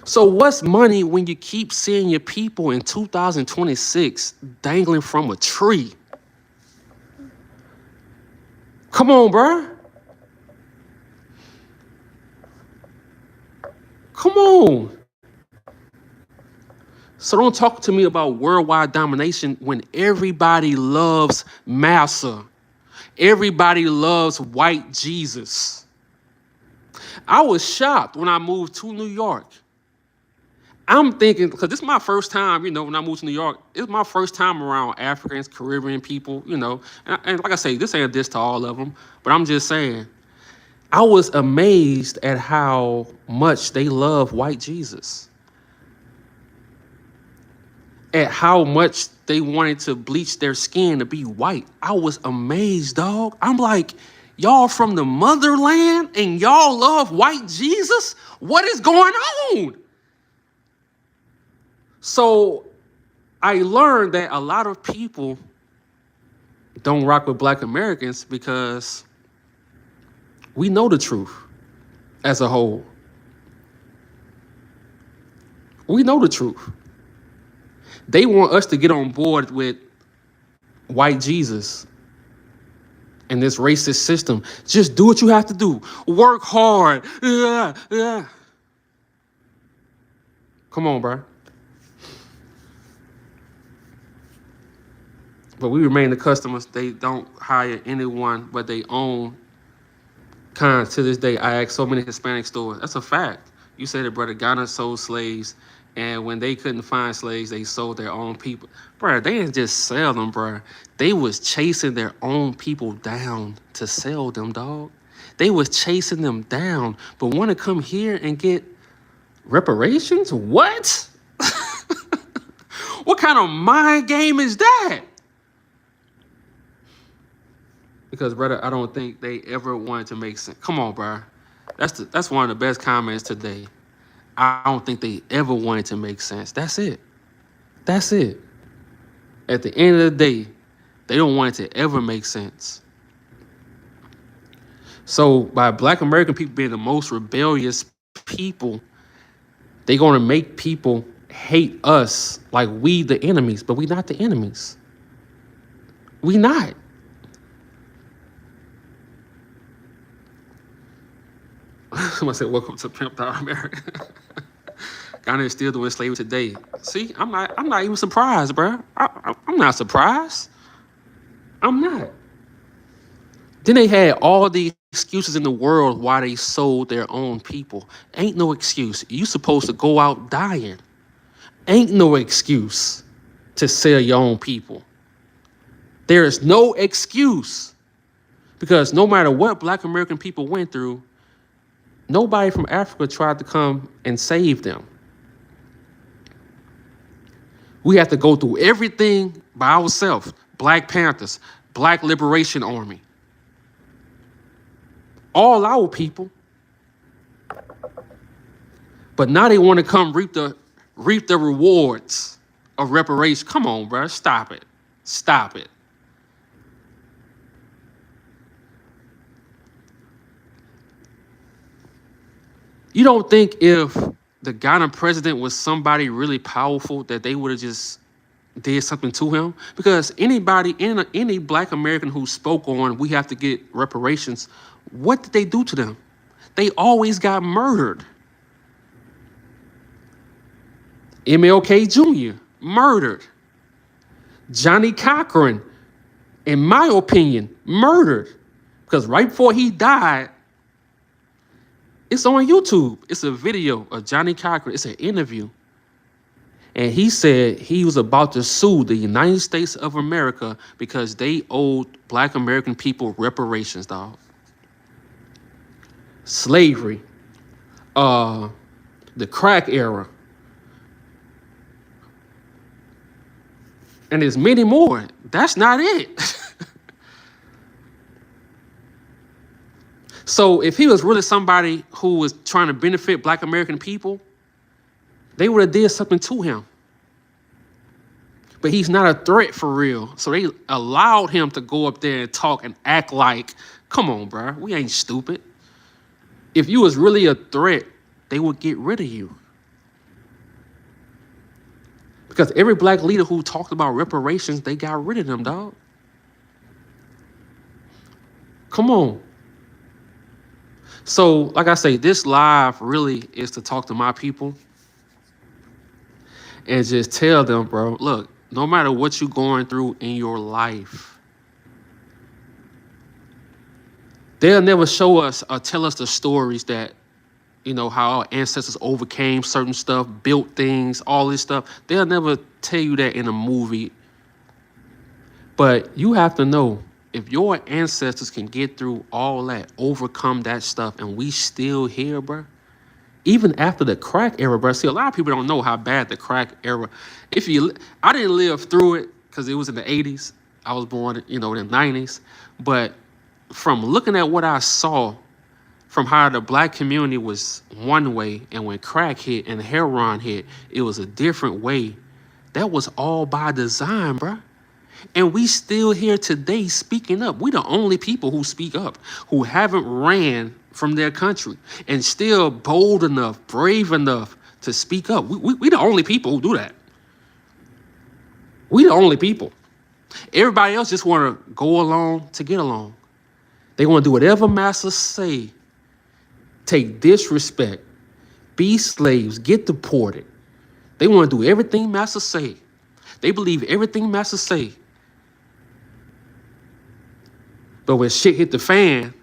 So what's money when you keep seeing your people in 2026 dangling from a tree? Come on, bro. Come on. So don't talk to me about worldwide domination when everybody loves Massa. Everybody loves white Jesus. I was shocked when I moved to New York. I'm thinking, because this is my first time, when I moved to New York, it's my first time around Africans, Caribbean people, and like I say, this ain't a diss to all of them, but I'm just saying, I was amazed at how much they love white Jesus. At how much they wanted to bleach their skin to be white. I was amazed, dog. I'm like, y'all from the motherland and y'all love white Jesus? What is going on? So I learned that a lot of people don't rock with Black Americans because we know the truth as a whole. We know the truth. They want us to get on board with white Jesus and this racist system. Just do what you have to do. Work hard. Yeah. Come on, bro. But we remain the customers. They don't hire anyone but they own kind to this day. I ask so many Hispanic stores. That's a fact. You said it, brother. Ghana sold slaves. And when they couldn't find slaves, they sold their own people. Bro, they didn't just sell them, bro. They was chasing their own people down to sell them, dog. They was chasing them down. But want to come here and get reparations? What? What kind of mind game is that? Because, brother, I don't think they ever wanted to make sense. Come on, bro. That's one of the best comments today. I don't think they ever wanted to make sense. That's it. That's it. At the end of the day, they don't want it to ever make sense. So by Black American people being the most rebellious people, they're going to make people hate us like we the enemies, but we not the enemies. We not. Someone said, "Welcome to Pimped Out America." Ghana is still doing slavery today. See, I'm not even surprised, bro. I'm not surprised. I'm not. Then they had all the excuses in the world why they sold their own people. Ain't no excuse. You supposed to go out dying. Ain't no excuse to sell your own people. There is no excuse. Because no matter what Black American people went through, nobody from Africa tried to come and save them. We have to go through everything by ourselves. Black Panthers, Black Liberation Army. All our people. But now they want to come reap the rewards of reparation. Come on, bro. Stop it. Stop it. You don't think if the Ghana president was somebody really powerful that they would have just did something to him? Because anybody, any Black American who spoke on we have to get reparations, what did they do to them? They always got murdered. MLK Jr. murdered. Johnny Cochran, in my opinion, murdered. Because right before he died, it's on YouTube. It's a video of Johnny Cochran. It's an interview. And he said he was about to sue the United States of America because they owed Black American people reparations, dog. Slavery. The crack era. And there's many more. That's not it. So if he was really somebody who was trying to benefit Black American people, they would have did something to him. But he's not a threat for real. So they allowed him to go up there and talk and act like, come on, bro, we ain't stupid. If you was really a threat, they would get rid of you. Because every Black leader who talked about reparations, they got rid of them, dog. Come on. So, like I say, this live really is to talk to my people and just tell them, bro, look, no matter what you're going through in your life, they'll never show us or tell us the stories that, you know, how our ancestors overcame certain stuff, built things, all this stuff. They'll never tell you that in a movie. But you have to know, if your ancestors can get through all that, overcome that stuff, and we still here, bro, even after the crack era, bro. See, a lot of people don't know how bad the crack era. I didn't live through it because it was in the 80s. I was born, in the 90s. But from looking at what I saw, from how the Black community was one way, and when crack hit and heroin hit, it was a different way. That was all by design, bro. And we still here today speaking up. We the only people who speak up, who haven't ran from their country and still bold enough, brave enough to speak up. We the only people who do that. We the only people. Everybody else just want to go along to get along. They want to do whatever masters say. Take disrespect, be slaves, get deported. They want to do everything masters say. They believe everything masters say. But when shit hit the fan,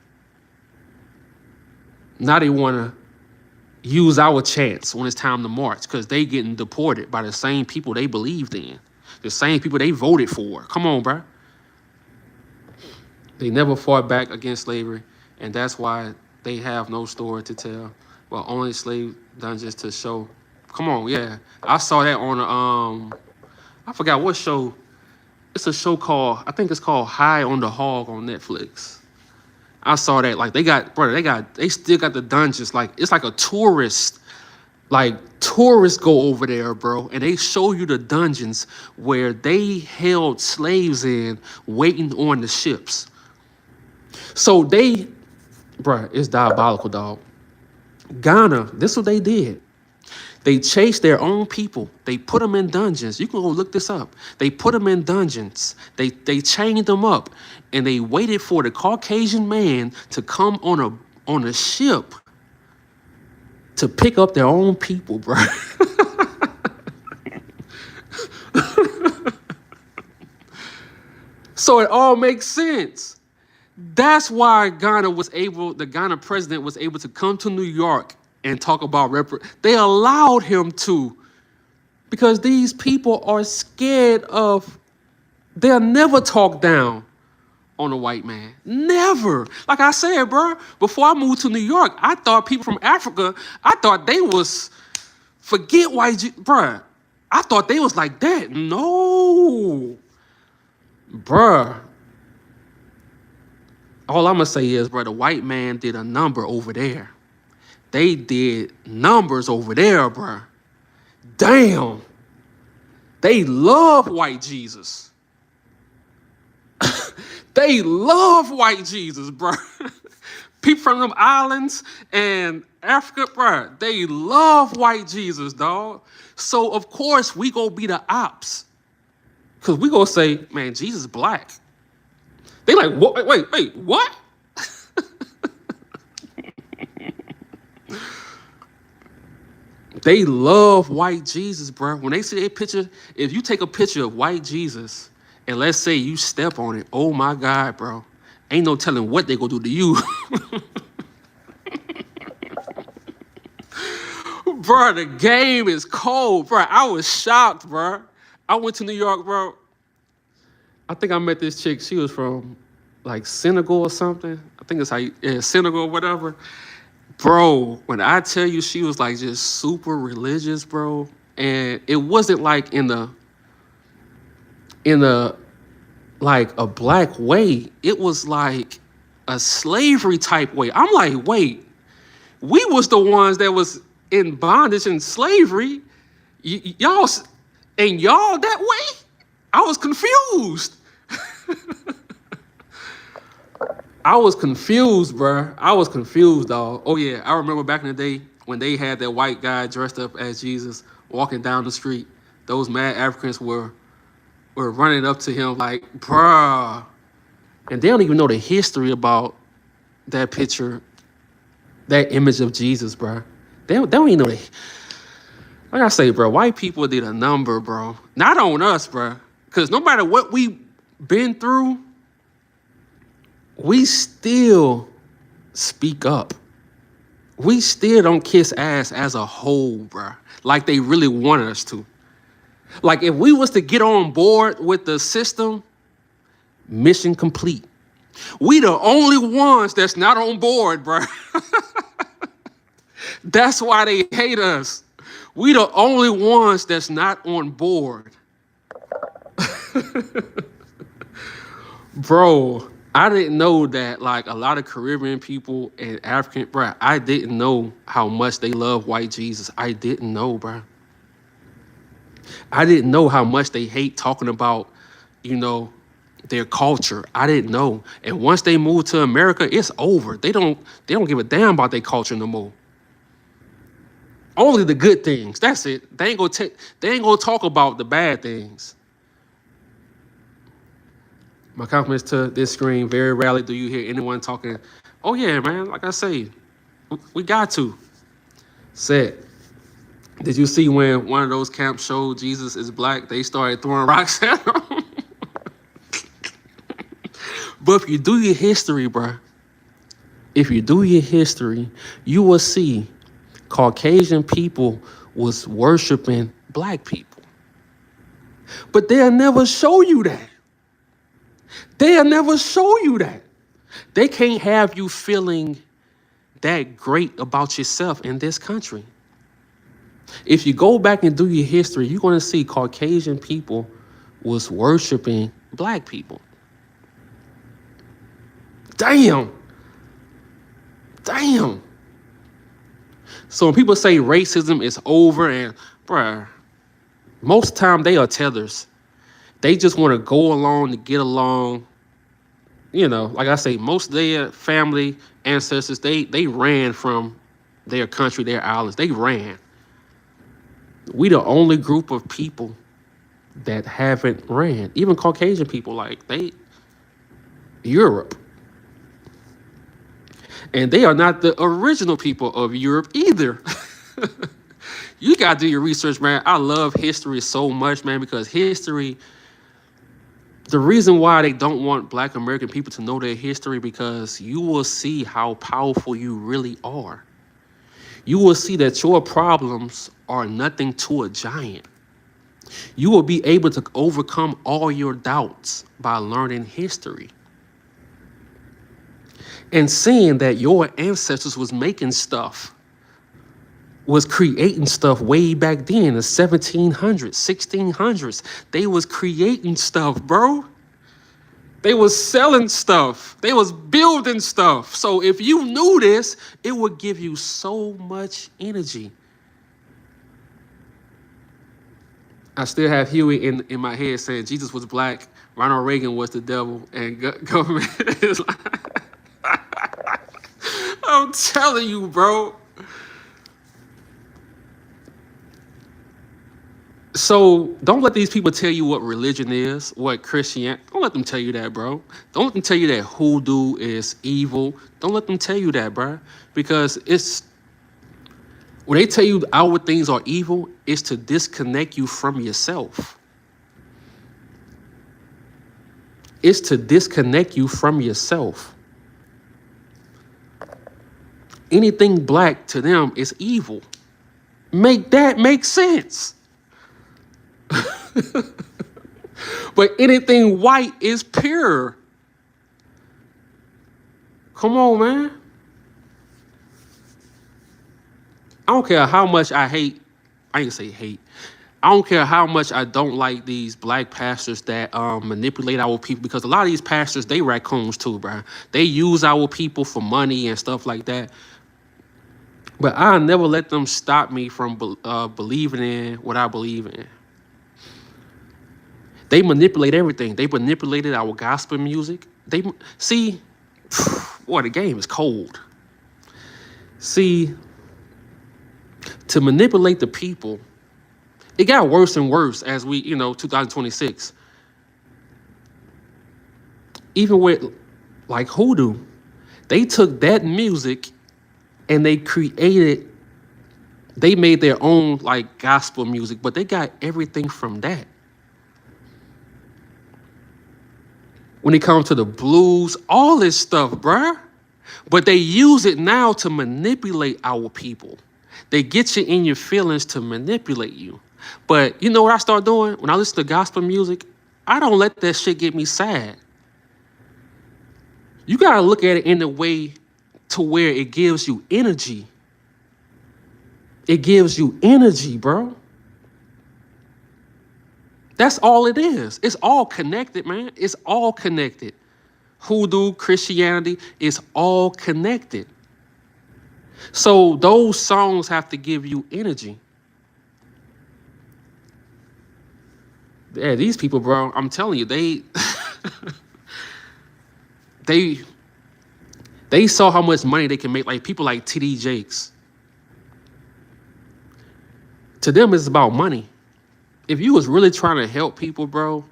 now they want to use our chance when it's time to march because they getting deported by the same people they believed in, the same people they voted for. Come on, bro. They never fought back against slavery, and that's why they have no story to tell. Well, only slave dungeons to show. Come on, yeah. I saw that on I forgot what show. It's a show called, I think it's called High on the Hog on Netflix. I saw that. Like they still got the dungeons. Like it's like a tourist. Like tourists go over there, bro, and they show you the dungeons where they held slaves in, waiting on the ships. So it's diabolical, dog. Ghana, this is what they did. They chased their own people. They put them in dungeons. You can go look this up. They put them in dungeons. They chained them up, and they waited for the Caucasian man to come on a ship to pick up their own people, bro. So it all makes sense. That's why the Ghana president was able to come to New York and talk about they allowed him to, because these people are scared of, they'll never talk down on a white man. Never. Like I said, bro, before I moved to New York, I thought people from Africa, I thought they was, forget bruh. I thought they was like that. No. Bruh. All I'm going to say is, bro, the white man did a number over there. They did numbers over there, bruh. Damn. They love white Jesus. They love white Jesus, bro. People from them islands and Africa, bro, they love white Jesus, dog. So, of course, we gonna be the ops. Because we gonna say, man, Jesus black. They like, what? Wait, what? They love white Jesus, bro. When they see a picture, if you take a picture of white Jesus, and let's say you step on it, oh my God, bro. Ain't no telling what they gonna do to you. Bro, the game is cold, bro. I was shocked, bro. I went to New York, bro. I think I met this chick. She was from like Senegal or something. I think it's Senegal or whatever. Bro, when I tell you she was like just super religious, bro. And it wasn't like in a like a black way. It was like a slavery type way. I'm like, wait, we was the ones that was in bondage and slavery. Y'all that way? I was confused. I was confused, bro. I was confused, dog. Oh yeah, I remember back in the day when they had that white guy dressed up as Jesus walking down the street. Those mad Africans were running up to him like, bruh. And they don't even know the history about that picture, that image of Jesus, bruh. They don't even know the. Like I say, bro, white people did a number, bro. Not on us, bro. Because no matter what we been through, we still speak up. We still don't kiss ass as a whole, bro. Like they really wanted us to. Like if we was to get on board with the system, mission complete. We the only ones that's not on board, bro. That's why they hate us. We the only ones that's not on board. Bro, I didn't know that like a lot of Caribbean people and African, bro, I didn't know how much they love white Jesus. I didn't know, bro. I didn't know how much they hate talking about, their culture. I didn't know. And once they move to America, it's over. They don't give a damn about their culture no more. Only the good things. That's it. They ain't gonna talk about the bad things. My compliments to this screen. Very rarely do you hear anyone talking, oh yeah, man, like I say, we got to. Said. Did you see when one of those camps showed Jesus is black, they started throwing rocks at him? But if you do your history, bro, you will see Caucasian people was worshiping black people. But they'll never show you that. They can't have you feeling that great about yourself in this country. If you go back and do your history, you're going to see Caucasian people was worshiping black people. Damn. Damn. So when people say racism is over, and bruh, most of the time they are tethers. They just want to go along to get along. You know, like I say, most of their family ancestors, they ran from their country, their islands. They ran. We the only group of people that haven't ran. Even Caucasian people, like Europe. And they are not the original people of Europe either. You gotta do your research, man. I love history so much, man, because history, the reason why they don't want Black American people to know their history, because you will see how powerful you really are. You will see that your problems are nothing to a giant. You will be able to overcome all your doubts by learning history. And seeing that your ancestors was making stuff, was creating stuff way back then in the 1700s, 1600s. They was creating stuff, bro. They was selling stuff. They was building stuff. So if you knew this, it would give you so much energy. I still have Huey in my head saying Jesus was black, Ronald Reagan was the devil, and government is like... I'm telling you, bro. So don't let these people tell you what religion is, what Christianity. Don't let them tell you that, bro. Don't let them tell you that hoodoo is evil. Don't let them tell you that, bro. Because it's, when they tell you outward things are evil, it's to disconnect you from yourself. It's to disconnect you from yourself. Anything black to them is evil. Make that make sense. But anything white is pure. Come on, man. I don't care how much I hate. I ain't say hate. I don't care how much I don't like these black pastors that manipulate our people, because a lot of these pastors, they raccoons too, bro. They use our people for money and stuff like that. But I never let them stop me from believing in what I believe in. They manipulate everything. They manipulated our gospel music. They see, boy, the game is cold. See, to manipulate the people, it got worse and worse as we, 2026. Even with like hoodoo, they took that music and they made their own like gospel music, but they got everything from that. When it comes to the blues, all this stuff, bruh. But they use it now to manipulate our people. They get you in your feelings to manipulate you. But you know what I start doing? When I listen to gospel music, I don't let that shit get me sad. You gotta look at it in a way to where it gives you energy. It gives you energy, bro. That's all it is. It's all connected, man. It's all connected. Hoodoo, Christianity, it's all connected. So those songs have to give you energy. Yeah, these people, bro, I'm telling you, they saw how much money they can make, like people like TD Jakes. To them, it's about money. If you was really trying to help people, bro,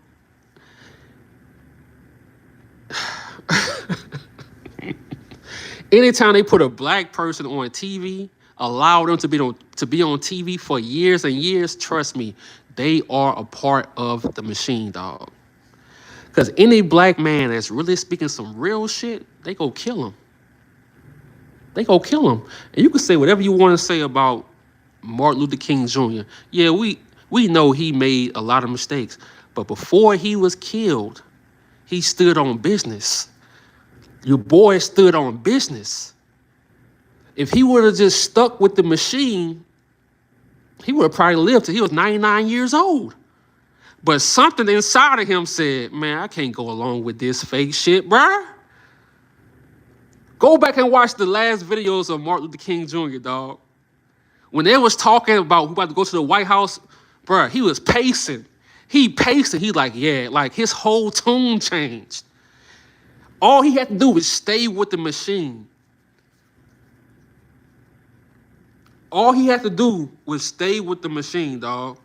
anytime they put a black person on TV, allow them to be on TV for years and years, trust me, they are a part of the machine, dog. Because any black man that's really speaking some real shit, they go kill him. They go kill him. And you can say whatever you want to say about Martin Luther King Jr. Yeah, we know he made a lot of mistakes. But before he was killed, he stood on business. Your boy stood on business. If he would have just stuck with the machine, he would have probably lived till he was 99 years old. But something inside of him said, man, I can't go along with this fake shit, bruh. Go back and watch the last videos of Martin Luther King Jr., dog. When they was talking about who about to go to the White House, bruh, he was pacing. He paced it. He like, yeah, like his whole tune changed. All he had to do was stay with the machine. All he had to do was stay with the machine, dog.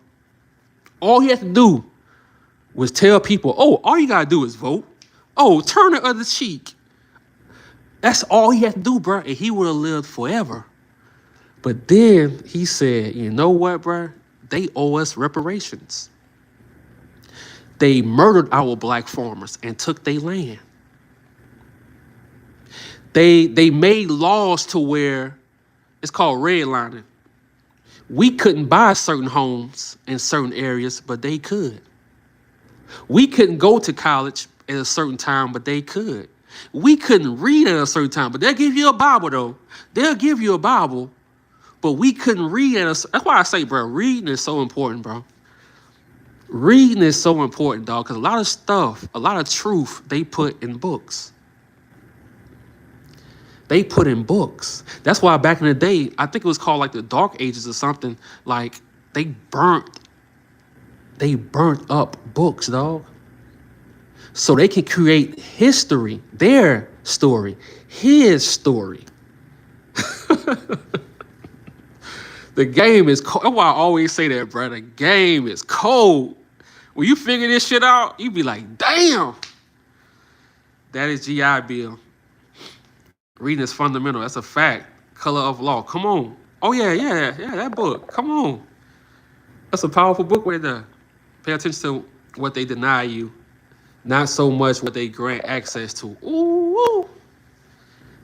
All he had to do was tell people, oh, all you gotta do is vote. Oh, turn the other cheek. That's all he had to do, bro, and he would have lived forever. But then he said, you know what, bro? They owe us reparations. They murdered our black farmers and took their land. They made laws to where it's called redlining. We couldn't buy certain homes in certain areas, but they could. We couldn't go to college at a certain time, but they could. We couldn't read at a certain time, but they'll give you a Bible, though. They'll give you a Bible, but we couldn't read at a... That's why I say, bro, reading is so important, bro. Reading is so important, dog, because a lot of stuff, a lot of truth, they put in books. They put in books. That's why back in the day, I think it was called like the Dark Ages or something, like they burnt up books, dog. So they can create history, their story, his story. The game is cold. That's why I always say that, bro. The game is cold. When you figure this shit out, you be like, damn. That is GI Bill. Reading is fundamental. That's a fact. Color of Law. Come on. Oh, yeah, that book. Come on. That's a powerful book right there. Pay attention to what they deny you, not so much what they grant access to. Ooh.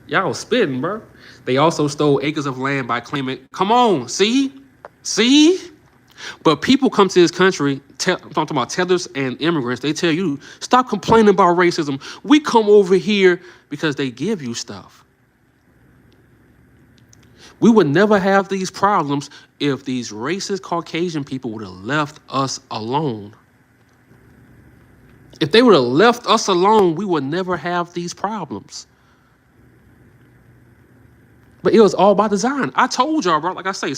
Y'all spitting, bro. They also stole acres of land by claiming, come on, see? But people come to this country, I'm talking about tethers and immigrants, they tell you, stop complaining about racism. We come over here because they give you stuff. We would never have these problems if these racist Caucasian people would have left us alone. If they would have left us alone, we would never have these problems. But it was all by design. I told y'all, bro, like I say,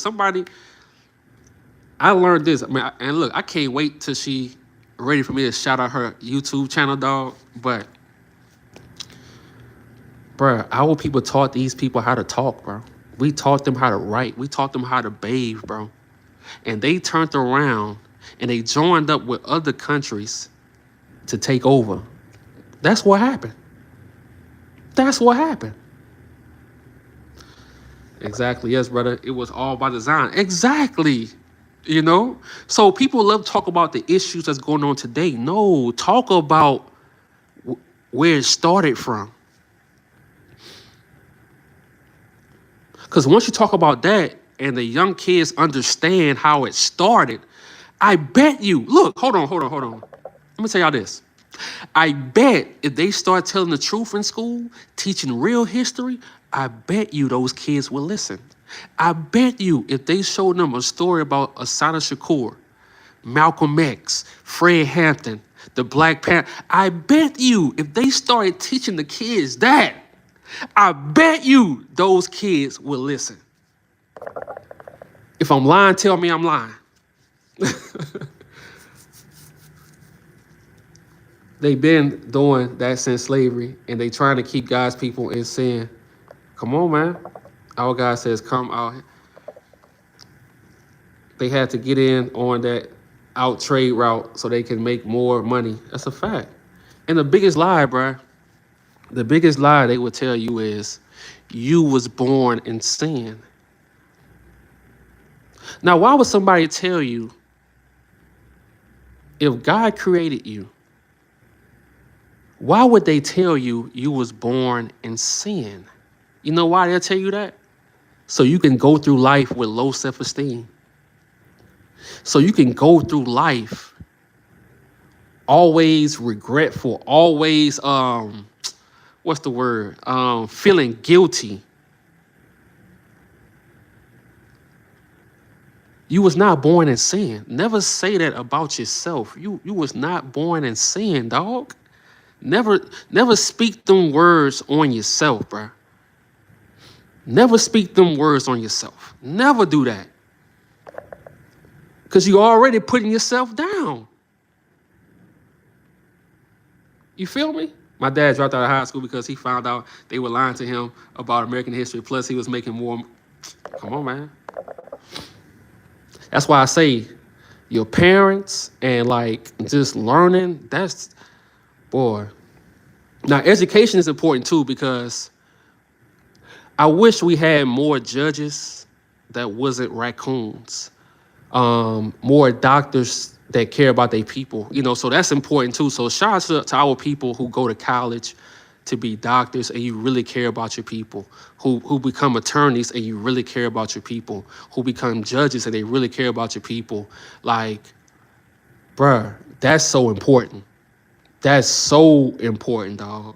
I learned this. And look, I can't wait till she ready for me to shout out her YouTube channel, dog. But, bro, our people taught these people how to talk, bro. We taught them how to write. We taught them how to bathe, bro. And they turned around and they joined up with other countries to take over. That's what happened. Exactly. Yes, brother. It was all by design. Exactly. You know? So people love to talk about the issues that's going on today. No, talk about where it started from. Because once you talk about that and the young kids understand how it started, I bet you, look, hold on. Let me tell y'all this. I bet if they start telling the truth in school, teaching real history, I bet you those kids will listen. I bet you if they showed them a story about Assata Shakur, Malcolm X, Fred Hampton, the Black Panther, I bet you if they started teaching the kids that, I bet you those kids will listen. If I'm lying, tell me I'm lying. They've been doing that since slavery, and they trying to keep God's people in sin. Come on, man. Our God says, come out. They had to get in on that out trade route so they can make more money. That's a fact. And the biggest lie, bruh, the biggest lie they would tell you is you was born in sin. Now, why would somebody tell you if God created you, why would they tell you you was born in sin? You know why they'll tell you that? So you can go through life with low self-esteem. So you can go through life always regretful, always, what's the word? Feeling guilty. You was not born in sin. Never say that about yourself. You was not born in sin, dog. Never speak them words on yourself, bruh. Never speak them words on yourself. Never do that. Because you're already putting yourself down. You feel me? My dad dropped out of high school because he found out they were lying to him about American history. Plus, he was making more. Come on, man. That's why I say your parents and like just learning, that's, boy. Now, education is important too, because I wish we had more judges that wasn't raccoons, more doctors that care about their people, so that's important too. So shout out to our people who go to college to be doctors and you really care about your people, who become attorneys and you really care about your people, who become judges and they really care about your people. Like, bruh, that's so important. That's so important, dog.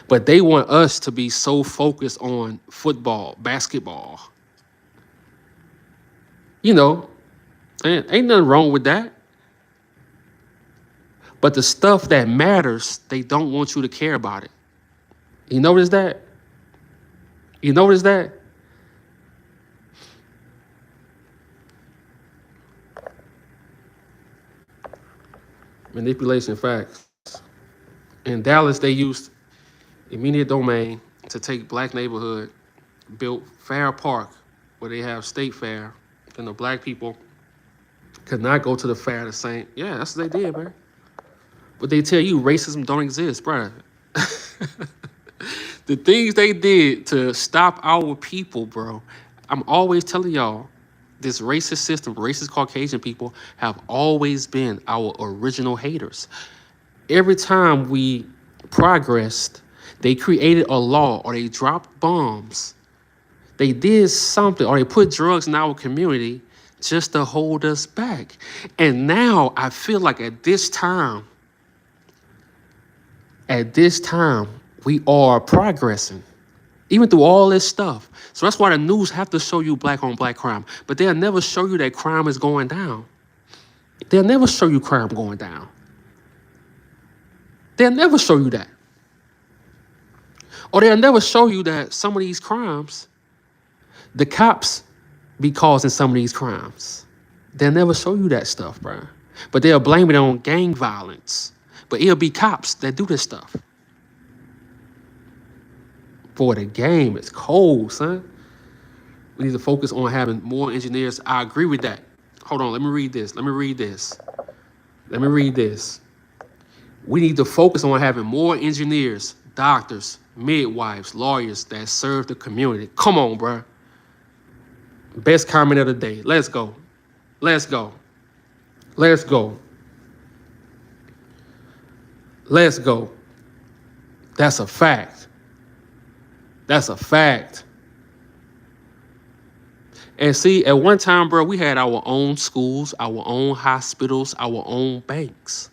But they want us to be so focused on football, basketball. Ain't nothing wrong with that. But the stuff that matters, they don't want you to care about it. You notice that? You notice that? Manipulation facts. In Dallas, they used eminent domain to take black neighborhood, built Fair Park, where they have state fair, and the black people could not go to the fair the same. Yeah, that's what they did, man. But they tell you racism don't exist, bruh. The things they did to stop our people, bro. I'm always telling y'all, this racist system, racist Caucasian people have always been our original haters. Every time we progressed, they created a law or they dropped bombs. They did something or they put drugs in our community just to hold us back. And now I feel like at this time, we are progressing, even through all this stuff. So that's why the news have to show you black on black crime, but they'll never show you that crime is going down. They'll never show you crime going down. They'll never show you that. Or they'll never show you that some of these crimes, the cops be causing some of these crimes. They'll never show you that stuff, bro. But they'll blame it on gang violence. But it'll be cops that do this stuff. Boy, the game is cold, son. We need to focus on having more engineers. I agree with that. Hold on, let me read this. We need to focus on having more engineers, doctors, midwives, lawyers that serve the community. Come on, bro. Best comment of the day. Let's go. Let's go. Let's go. Let's go. That's a fact. That's a fact. And see, at one time, bro, we had our own schools, our own hospitals, our own banks.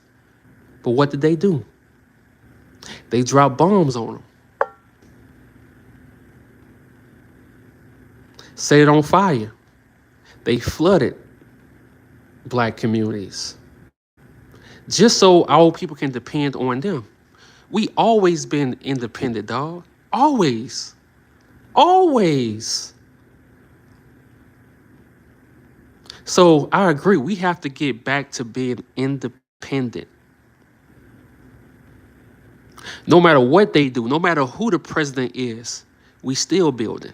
But what did they do? They dropped bombs on them. Set it on fire. They flooded black communities. Just so our people can depend on them. We always been independent, dog. Always. Always. So I agree. We have to get back to being independent. No matter what they do, no matter who the president is, we still building.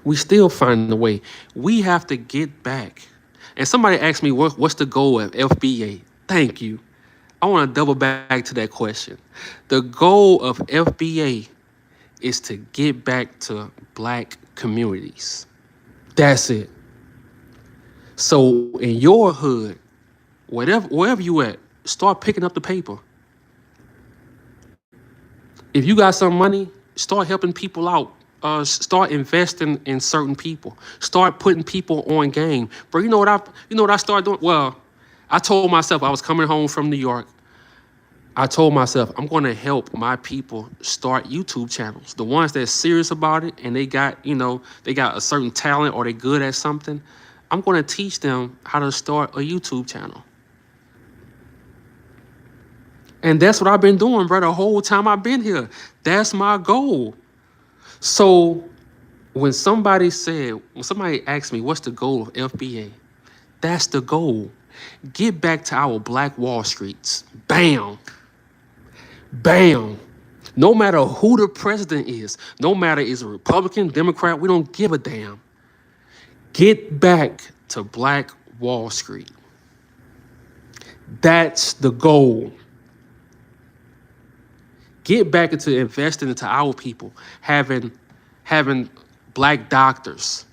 We still finding a way. We have to get back. And somebody asked me, what's the goal of FBA? Thank you. I want to double back to that question. The goal of FBA is to get back to black communities. That's it. So in your hood, wherever you at, start picking up the paper. If you got some money, start helping people out. Start investing in certain people. Start putting people on game. Bro, you know what I started doing? Well, I told myself I was coming home from New York. I told myself I'm going to help my people start YouTube channels. The ones that's serious about it and they got a certain talent or they good at something. I'm going to teach them how to start a YouTube channel. And that's what I've been doing, bro, the whole time I've been here. That's my goal. So when somebody asked me, what's the goal of FBA? That's the goal. Get back to our Black Wall Streets. Bam. Bam. No matter who the president is, no matter is a Republican, Democrat, we don't give a damn. Get back to Black Wall Street. That's the goal. Get back into investing into our people, having black doctors,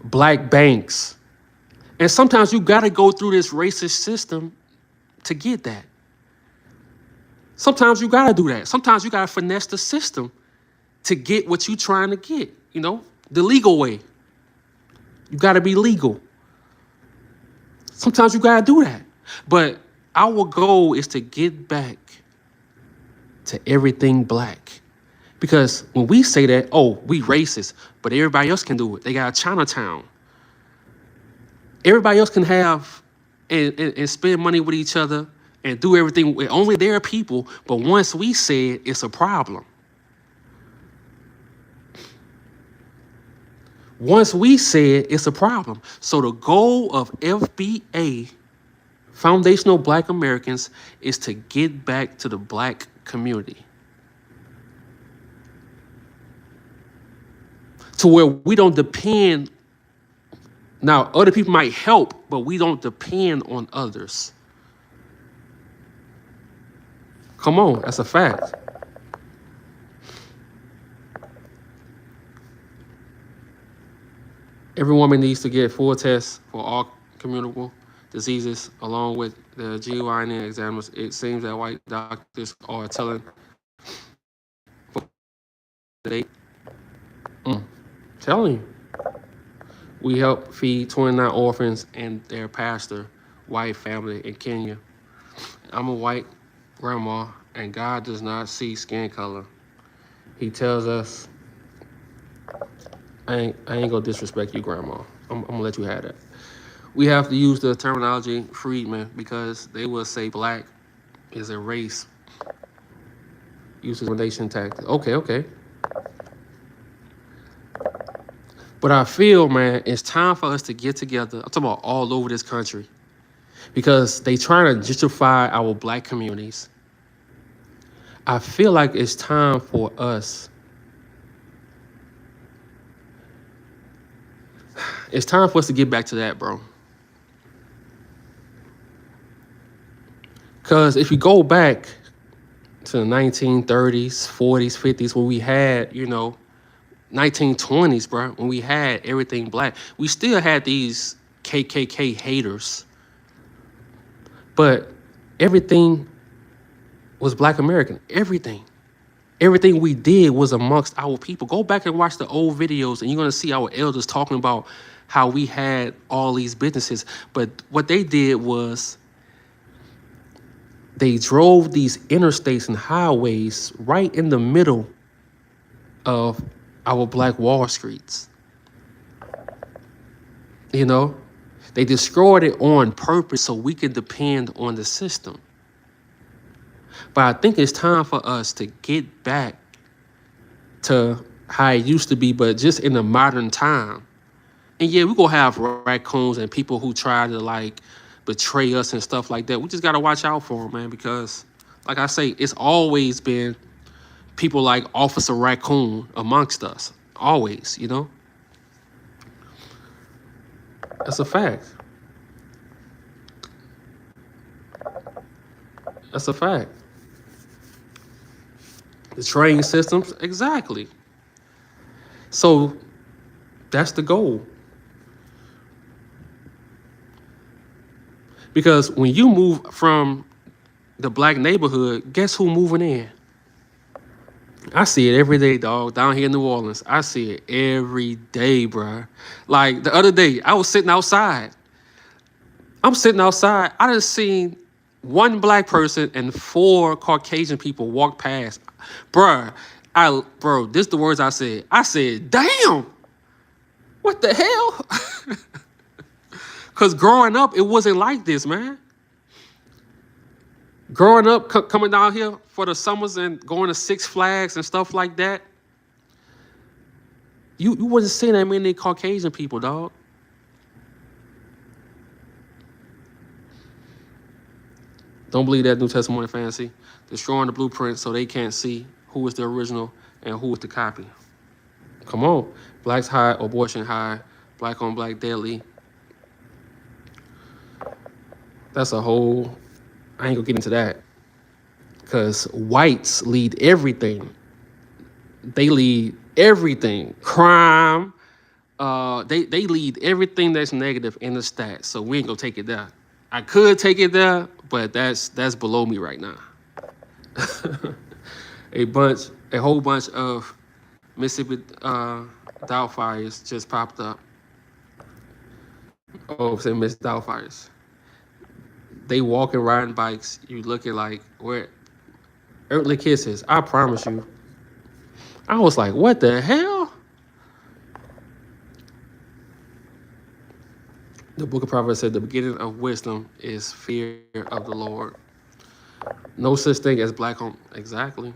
black banks. And sometimes you got to go through this racist system to get that. Sometimes you got to do that. Sometimes you got to finesse the system to get what you're trying to get, the legal way. You got to be legal. Sometimes you got to do that. But our goal is to get back to everything black. Because when we say that, oh, we racist, but everybody else can do it. They got Chinatown. Everybody else can have and spend money with each other and do everything with only their people. But once we say it, it's a problem. Once we say it, it's a problem. So the goal of FBA, Foundational Black Americans, is to get back to the black community. To where we don't depend. Now, other people might help, but we don't depend on others. Come on, that's a fact. Every woman needs to get full tests for all communicable diseases along with the GYN examiners. It seems that white doctors are telling telling you. We help feed 29 orphans and their pastor, white family in Kenya. I'm a white grandma, and God does not see skin color. He tells us, I ain't gonna disrespect you, grandma. I'm gonna let you have that. We have to use the terminology freedmen because they will say black is a race. Use discrimination tactics. Okay. But I feel, man, it's time for us to get together. I'm talking about all over this country. Because they trying to gentrify our black communities. I feel like it's time for us. It's time for us to get back to that, bro. Because if you go back to the 1930s, 40s, 50s, when we had, 1920s, bro, when we had everything black, we still had these KKK haters. But everything was Black American. Everything. Everything we did was amongst our people. Go back and watch the old videos and you're going to see our elders talking about how we had all these businesses. But what they did was they drove these interstates and highways right in the middle of our Black Wall Streets. They destroyed it on purpose so we could depend on the system. But I think it's time for us to get back to how it used to be, but just in the modern time. And yeah, we're going to have raccoons and people who try to betray us and stuff like that. We just got to watch out for them, man, because like I say, it's always been people like Officer Raccoon amongst us. Always, That's a fact. That's a fact. The training systems, exactly. So that's the goal. Because when you move from the black neighborhood, guess who moving in? I see it every day, dog, down here in New Orleans. I see it every day, bruh. Like the other day, I was sitting outside. I'm sitting outside. I done seen one black person and 4 Caucasian people walk past. Bruh, this is the words I said. I said, damn, what the hell? Because growing up, it wasn't like this, man. Growing up, coming down here for the summers and going to Six Flags and stuff like that, you wasn't seeing that many Caucasian people, dog. Don't believe that New Testament fantasy. Destroying the blueprint so they can't see who is the original and who is the copy. Come on. Blacks high, abortion high, black on black deadly. That's a whole, I ain't gonna get into that. Because whites lead everything. They lead everything. Crime. They lead everything that's negative in the stats. So we ain't gonna take it there. I could take it there, but that's below me right now. A whole bunch of Mississippi Doubtfires just popped up. Oh, say Miss Doubtfires. They walking, riding bikes. You looking like, where? Earthly kisses. I promise you. I was like, what the hell? The book of Proverbs said the beginning of wisdom is fear of the Lord. No such thing as black on. Exactly.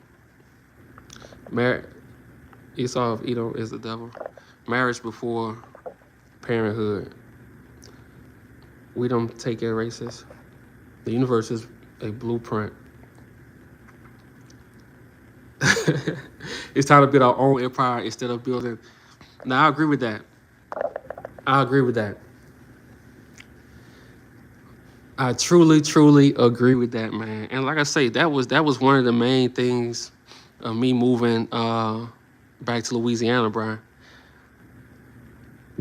Esau of Edom is the devil. Marriage before parenthood. We don't take it racist. The universe is a blueprint. It's time to build our own empire instead of building. Now, I agree with that. I truly, truly agree with that, man. And like I say, that was one of the main things of me moving back to Louisiana, Brian.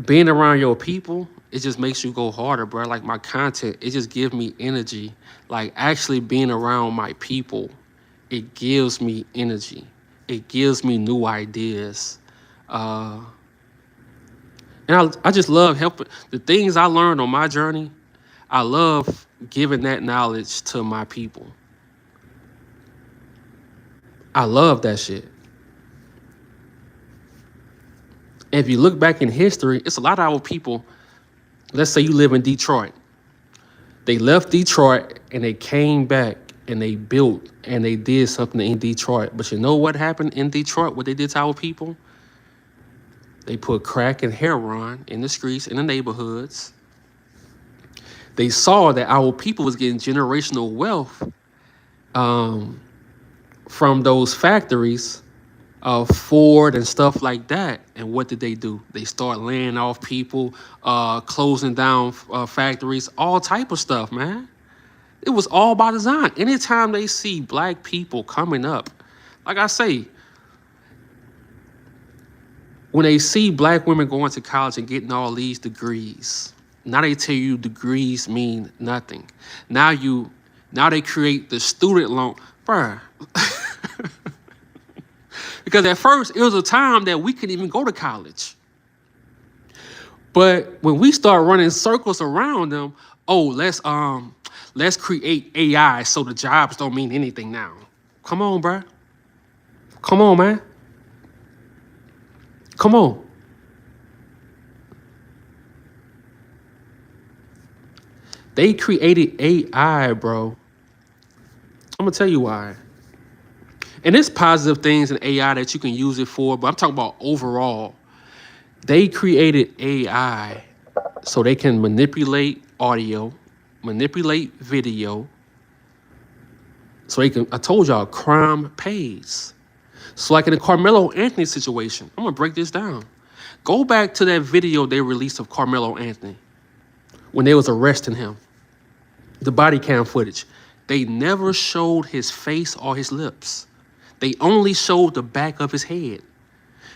Being around your people, it just makes you go harder, bro. Like my content, it just gives me energy. Like actually being around my people, it gives me energy. It gives me new ideas. And I just love helping. The things I learned on my journey, I love giving that knowledge to my people. I love that shit. If you look back in history, it's a lot of our people. Let's say you live in Detroit. They left Detroit and they came back and they built and they did something in Detroit. But you know what happened in Detroit? What they did to our people? They put crack and heroin in the streets, in the neighborhoods. They saw that our people was getting generational wealth from those factories of Ford and stuff like that. And what did they do? They start laying off people, closing down factories, all type of stuff, man. It was all by design. Anytime they see black people coming up, like I say, when they see black women going to college and getting all these degrees, now they tell you degrees mean nothing. Now they create the student loan. Bruh. Because at first, it was a time that we couldn't even go to college. But when we start running circles around them, oh, let's create AI so the jobs don't mean anything now. Come on, bruh. Come on, man. Come on. They created AI, bro. I'm going to tell you why. And there's positive things in AI that you can use it for, but I'm talking about overall. They created AI so they can manipulate audio, manipulate video. So they can, I told y'all, crime pays. So like in the Carmelo Anthony situation, I'm going to break this down. Go back to that video they released of Carmelo Anthony when they was arresting him. The body cam footage. They never showed his face or his lips. They only showed the back of his head.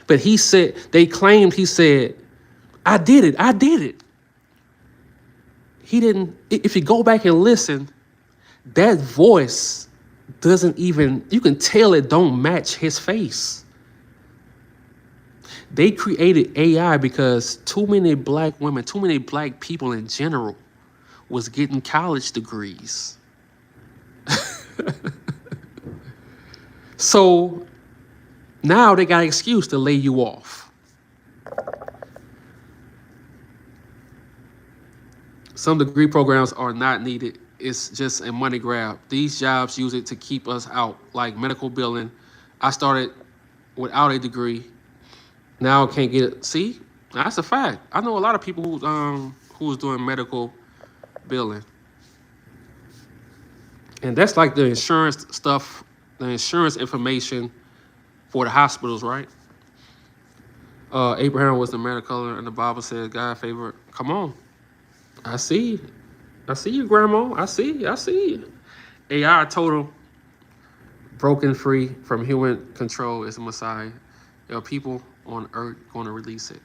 But he said, they claimed he said, I did it. He didn't, if you go back and listen, that voice doesn't even, you can tell it don't match his face. They created AI because too many black women, too many black people in general was getting college degrees. So now they got an excuse to lay you off. Some degree programs are not needed it's just a money grab. These jobs use it to keep us out, like medical billing. I started without a degree. Now I can't get it. See, that's a fact. I know a lot of people who was doing medical billing, and that's like the insurance stuff, the insurance information for the hospitals, right? Abraham was the man of color, and the Bible says God favored. Come on, I see, I see you, Grandma. I see, I see. AI total broken free from human control is the Messiah. There are people on earth going to release it.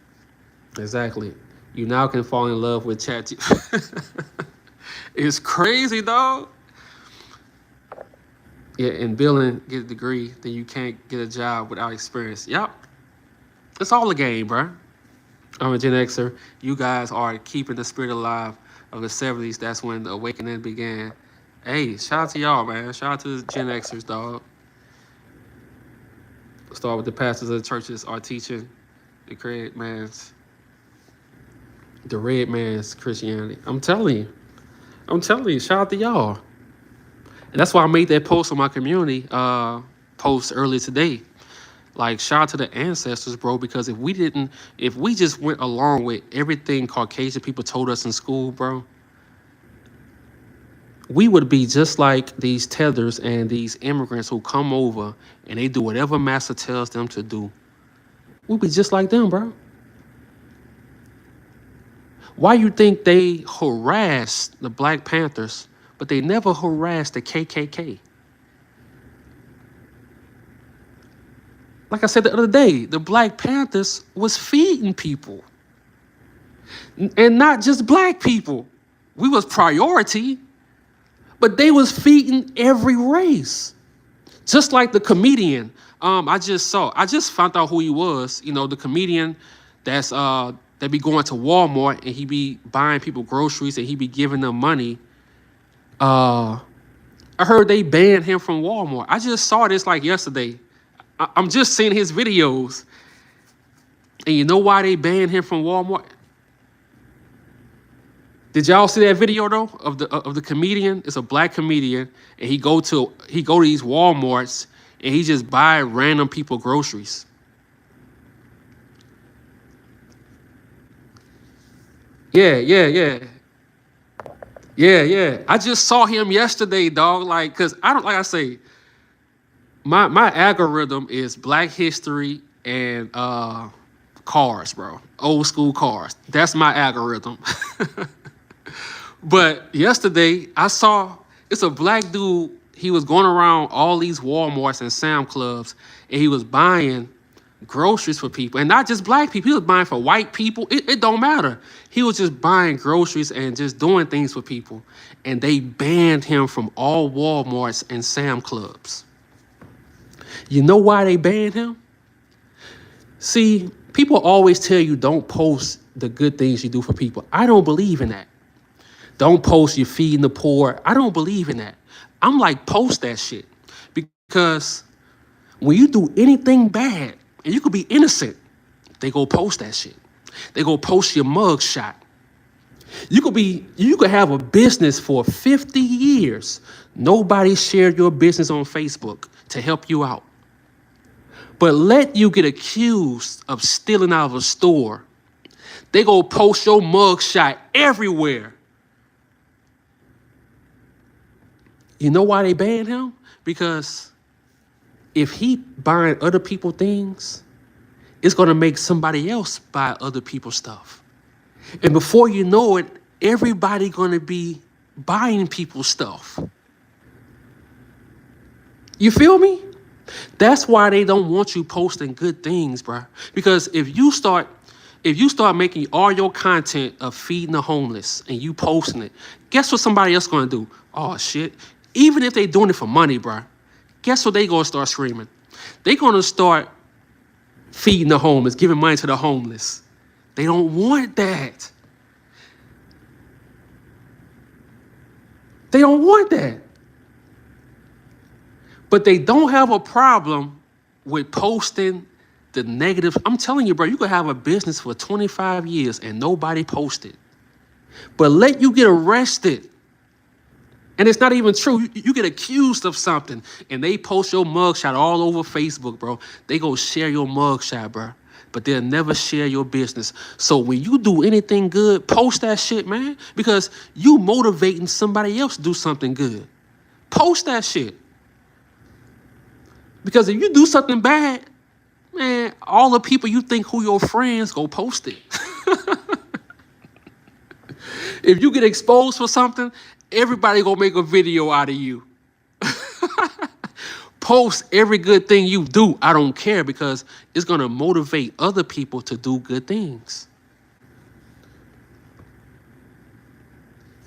Exactly. You now can fall in love with Chat. It's crazy, dog. Yeah, and billing, get a degree, then you can't get a job without experience. Yep. It's all a game, bro. I'm a Gen Xer. You guys are keeping the spirit alive of the 70s. That's when the awakening began. Hey, shout out to y'all, man. Shout out to the Gen Xers, dog. Start with the pastors of the churches are teaching the red man's Christianity. I'm telling you, shout out to y'all. And that's why I made that post on my community post earlier today. Like, shout out to the ancestors, bro, because if we just went along with everything Caucasian people told us in school, bro, we would be just like these tethers and these immigrants who come over and they do whatever master tells them to do. We'd be just like them, bro. Why you think they harassed the Black Panthers, but they never harassed the KKK? Like I said the other day, the Black Panthers was feeding people. And not just black people. We was priority, but they was feeding every race. Just like the comedian. I just found out who he was. You know, the comedian that be going to Walmart and he be buying people groceries and he be giving them money. I heard they banned him from Walmart. I just saw this like yesterday. I'm just seeing his videos. And you know why they banned him from Walmart? Did y'all see that video though of the comedian? It's a black comedian, and he go to these Walmarts and he just buy random people groceries. Yeah. I just saw him yesterday, dog. Like, cause I say, my algorithm is Black history and cars, bro. Old school cars. That's my algorithm. But yesterday I saw it's a black dude. He was going around all these Walmarts and Sam Clubs, and he was buying groceries for people, and not just black people. He was buying for white people. It don't matter. He was just buying groceries and just doing things for people, and they banned him from all Walmarts and Sam Clubs. You know why they banned him? See, people always tell you don't post the good things you do for people. I don't believe in that. Don't post you feeding the poor. I don't believe in that. I'm like, post that shit. Because when you do anything bad, and you could be innocent, they go post that shit. They go post your mug shot. You could have a business for 50 years. Nobody shared your business on Facebook to help you out. But let you get accused of stealing out of a store. They go post your mug shot everywhere. You know why they banned him? Because if he buying other people things, it's going to make somebody else buy other people's stuff. And before you know it, everybody going to be buying people's stuff. You feel me? That's why they don't want you posting good things, bro. Because if you start making all your content of feeding the homeless and you posting it, guess what somebody else going to do? Oh, shit. Even if they doing it for money, bro, guess what they going to start screaming? They going to start feeding the homeless, giving money to the homeless. They don't want that. They don't want that. But they don't have a problem with posting the negative. I'm telling you, bro, you could have a business for 25 years and nobody posted. But let you get arrested And it's not even true. You get accused of something and they post your mugshot all over Facebook, bro. They go share your mugshot, bro. But they'll never share your business. So when you do anything good, post that shit, man. Because you motivating somebody else to do something good. Post that shit. Because if you do something bad, man, all the people you think who your friends go post it. If you get exposed for something, everybody gonna make a video out of you. Post every good thing you do. I don't care because it's gonna motivate other people to do good things.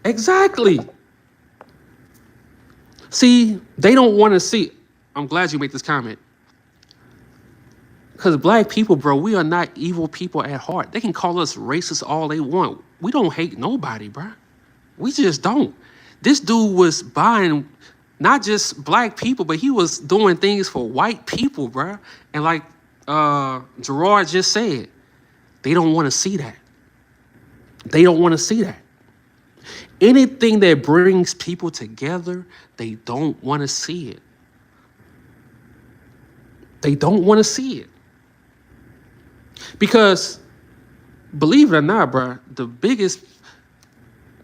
Exactly. See, they don't want to see. I'm glad you made this comment. Because black people, bro, we are not evil people at heart. They can call us racist all they want. We don't hate nobody, bro. We just don't. This dude was buying not just black people, but he was doing things for white people, bro. And like Gerard just said, they don't want to see that. They don't want to see that. Anything that brings people together, they don't want to see it. They don't want to see it. Because, believe it or not, bro,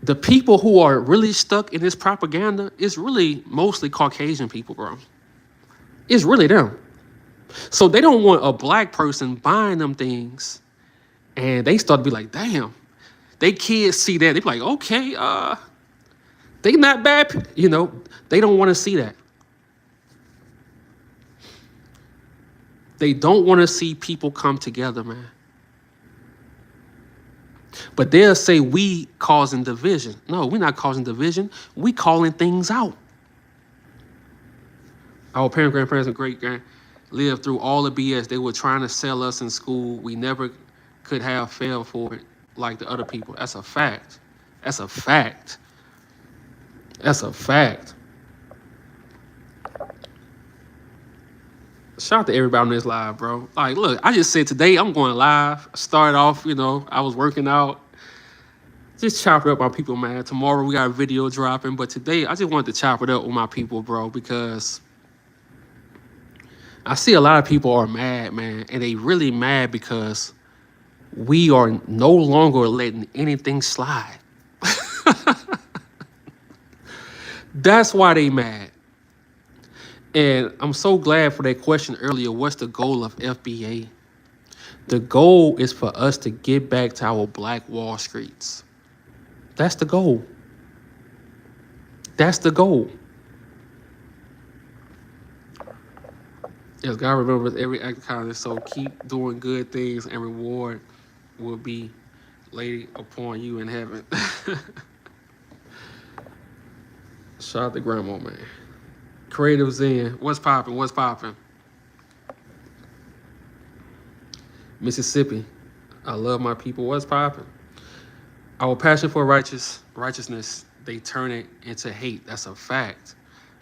the people who are really stuck in this propaganda is really mostly Caucasian people, bro. It's really them. So they don't want a black person buying them things, and they start to be like, damn. They kids see that, they be like, okay, they not bad. You know, they don't want to see that. They don't want to see people come together, man. But they'll say we causing division. No, we're not causing division. We calling things out. Our parents, grandparents, and great-grand lived through all the BS. They were trying to sell us in school. We never could have failed for it like the other people. That's a fact. That's a fact. That's a fact. Shout out to everybody on this live, bro. Like, look, I just said today I'm going live. Started off, you know, I was working out. Just chop it up with my people, man. Tomorrow we got a video dropping. But today I just wanted to chop it up with my people, bro, because I see a lot of people are mad, man. And they really mad because we are no longer letting anything slide. That's why they mad. And I'm so glad for that question earlier. What's the goal of FBA? The goal is for us to get back to our Black Wall Streets. That's the goal. That's the goal. Yes, God remembers every act of kindness, so keep doing good things and reward will be laid upon you in heaven. Shout out to Grandma, man. Creative Zen, what's poppin'? What's poppin'? Mississippi, I love my people. What's poppin'? Our passion for righteousness, they turn it into hate. That's a fact.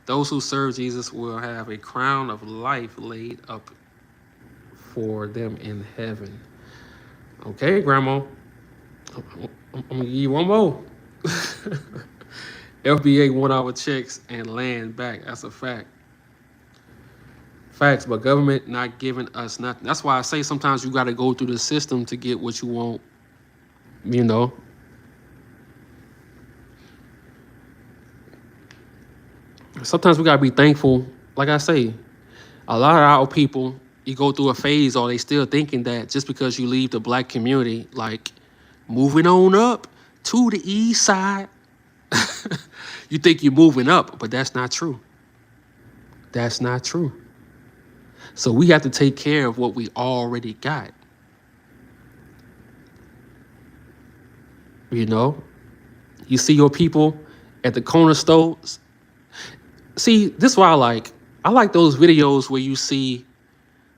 Those who serve Jesus will have a crown of life laid up for them in heaven. Okay, Grandma. I'm gonna give you one more. FBA want our checks and land back. That's a fact. Facts, but government not giving us nothing. That's why I say sometimes you got to go through the system to get what you want, you know. Sometimes we got to be thankful. Like I say, a lot of our people, you go through a phase or they still thinking that just because you leave the black community, like moving on up to the east side, you think you're moving up, but that's not true. That's not true. So we have to take care of what we already got. You know, you see your people at the corner stores. See, this is why I like those videos where you see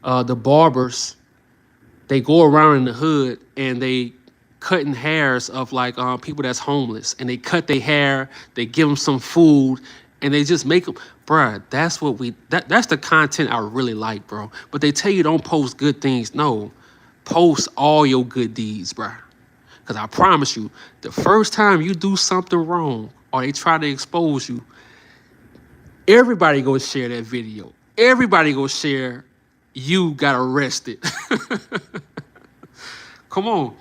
the barbers, they go around in the hood and they cutting hairs of like people that's homeless, and they cut their hair, they give them some food, and they just make them, bruh, that's the content I really like, bro. But they tell you don't post good things. No, post all your good deeds, bruh. Because I promise you, the first time you do something wrong, or they try to expose you, everybody go share that video. Everybody go share you got arrested. Come on.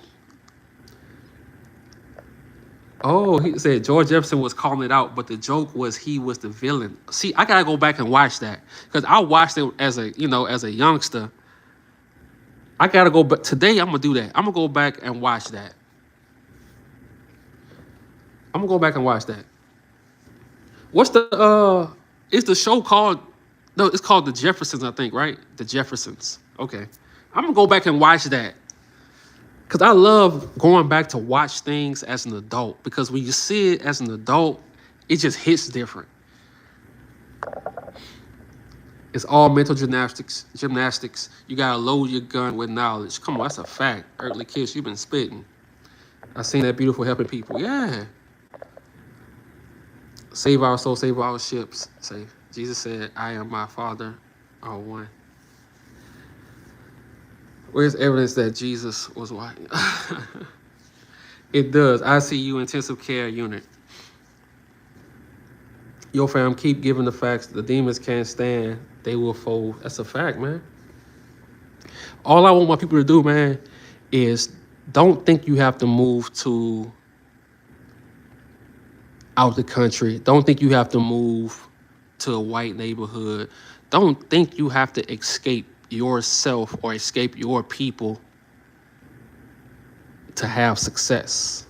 Oh, he said George Jefferson was calling it out, but the joke was he was the villain. See, I gotta go back and watch that because I watched it as a youngster. I gotta go, but today I'm gonna do that. I'm gonna go back and watch that. I'm gonna go back and watch that. What's the It's the show called? No, it's called The Jeffersons, I think, right? The Jeffersons. Okay, I'm gonna go back and watch that. Because I love going back to watch things as an adult. Because when you see it as an adult, it just hits different. It's all mental gymnastics. You got to load your gun with knowledge. Come on, that's a fact. Earthly Kiss, you've been spitting. I seen that beautiful helping people. Yeah. Save our soul, save our ships. Say, Jesus said, I am my Father, are one. Where's evidence that Jesus was white? It does. ICU intensive care unit. Yo, fam, keep giving the facts. The demons can't stand. They will fold. That's a fact, man. All I want my people to do, man, is don't think you have to move to out the country. Don't think you have to move to a white neighborhood. Don't think you have to escape yourself or escape your people to have success.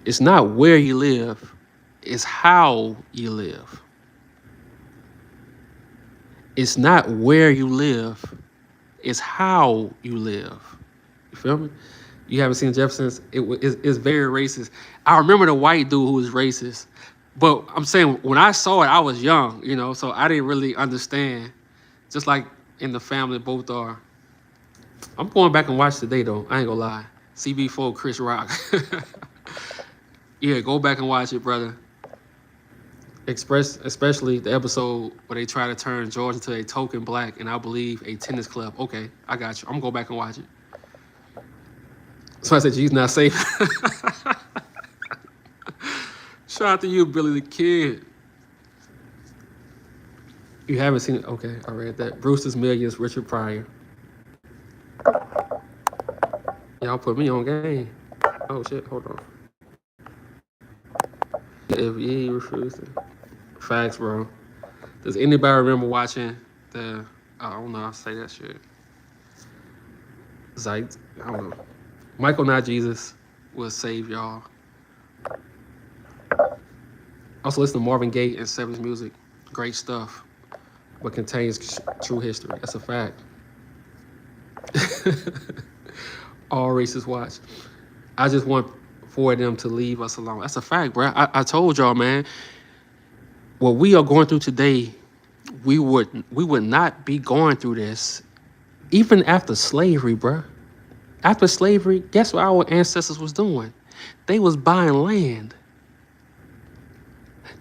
It's not where you live, it's how you live. It's not where you live, it's how you live. You feel me? You haven't seen Jefferson's? It's very racist. I remember the white dude who was racist, but I'm saying when I saw it, I was young, so I didn't really understand. Just like in the family, both are. I'm going back and watch today, though. I ain't gonna lie. CB4, Chris Rock. Yeah, go back and watch it, brother. Especially the episode where they try to turn George into a token black and I believe a tennis club. Okay, I got you. I'm gonna go back and watch it. So I said, Jesus not safe. Shout out to you, Billy the Kid. You haven't seen it? Okay, I read that. Brewster's Millions, Richard Pryor. Y'all put me on game. Oh shit, hold on. If he refused it. Facts, bro. Does anybody remember watching I don't know how to say that shit. Zeit, I don't know. Michael Not Jesus will save y'all. Also listen to Marvin Gaye and Seven's music. Great stuff. But contains true history. That's a fact. All races watch. I just want for them to leave us alone. That's a fact, bro. I told y'all, man. What we are going through today, we would not be going through this even after slavery, bro. After slavery, guess what our ancestors was doing? They was buying land.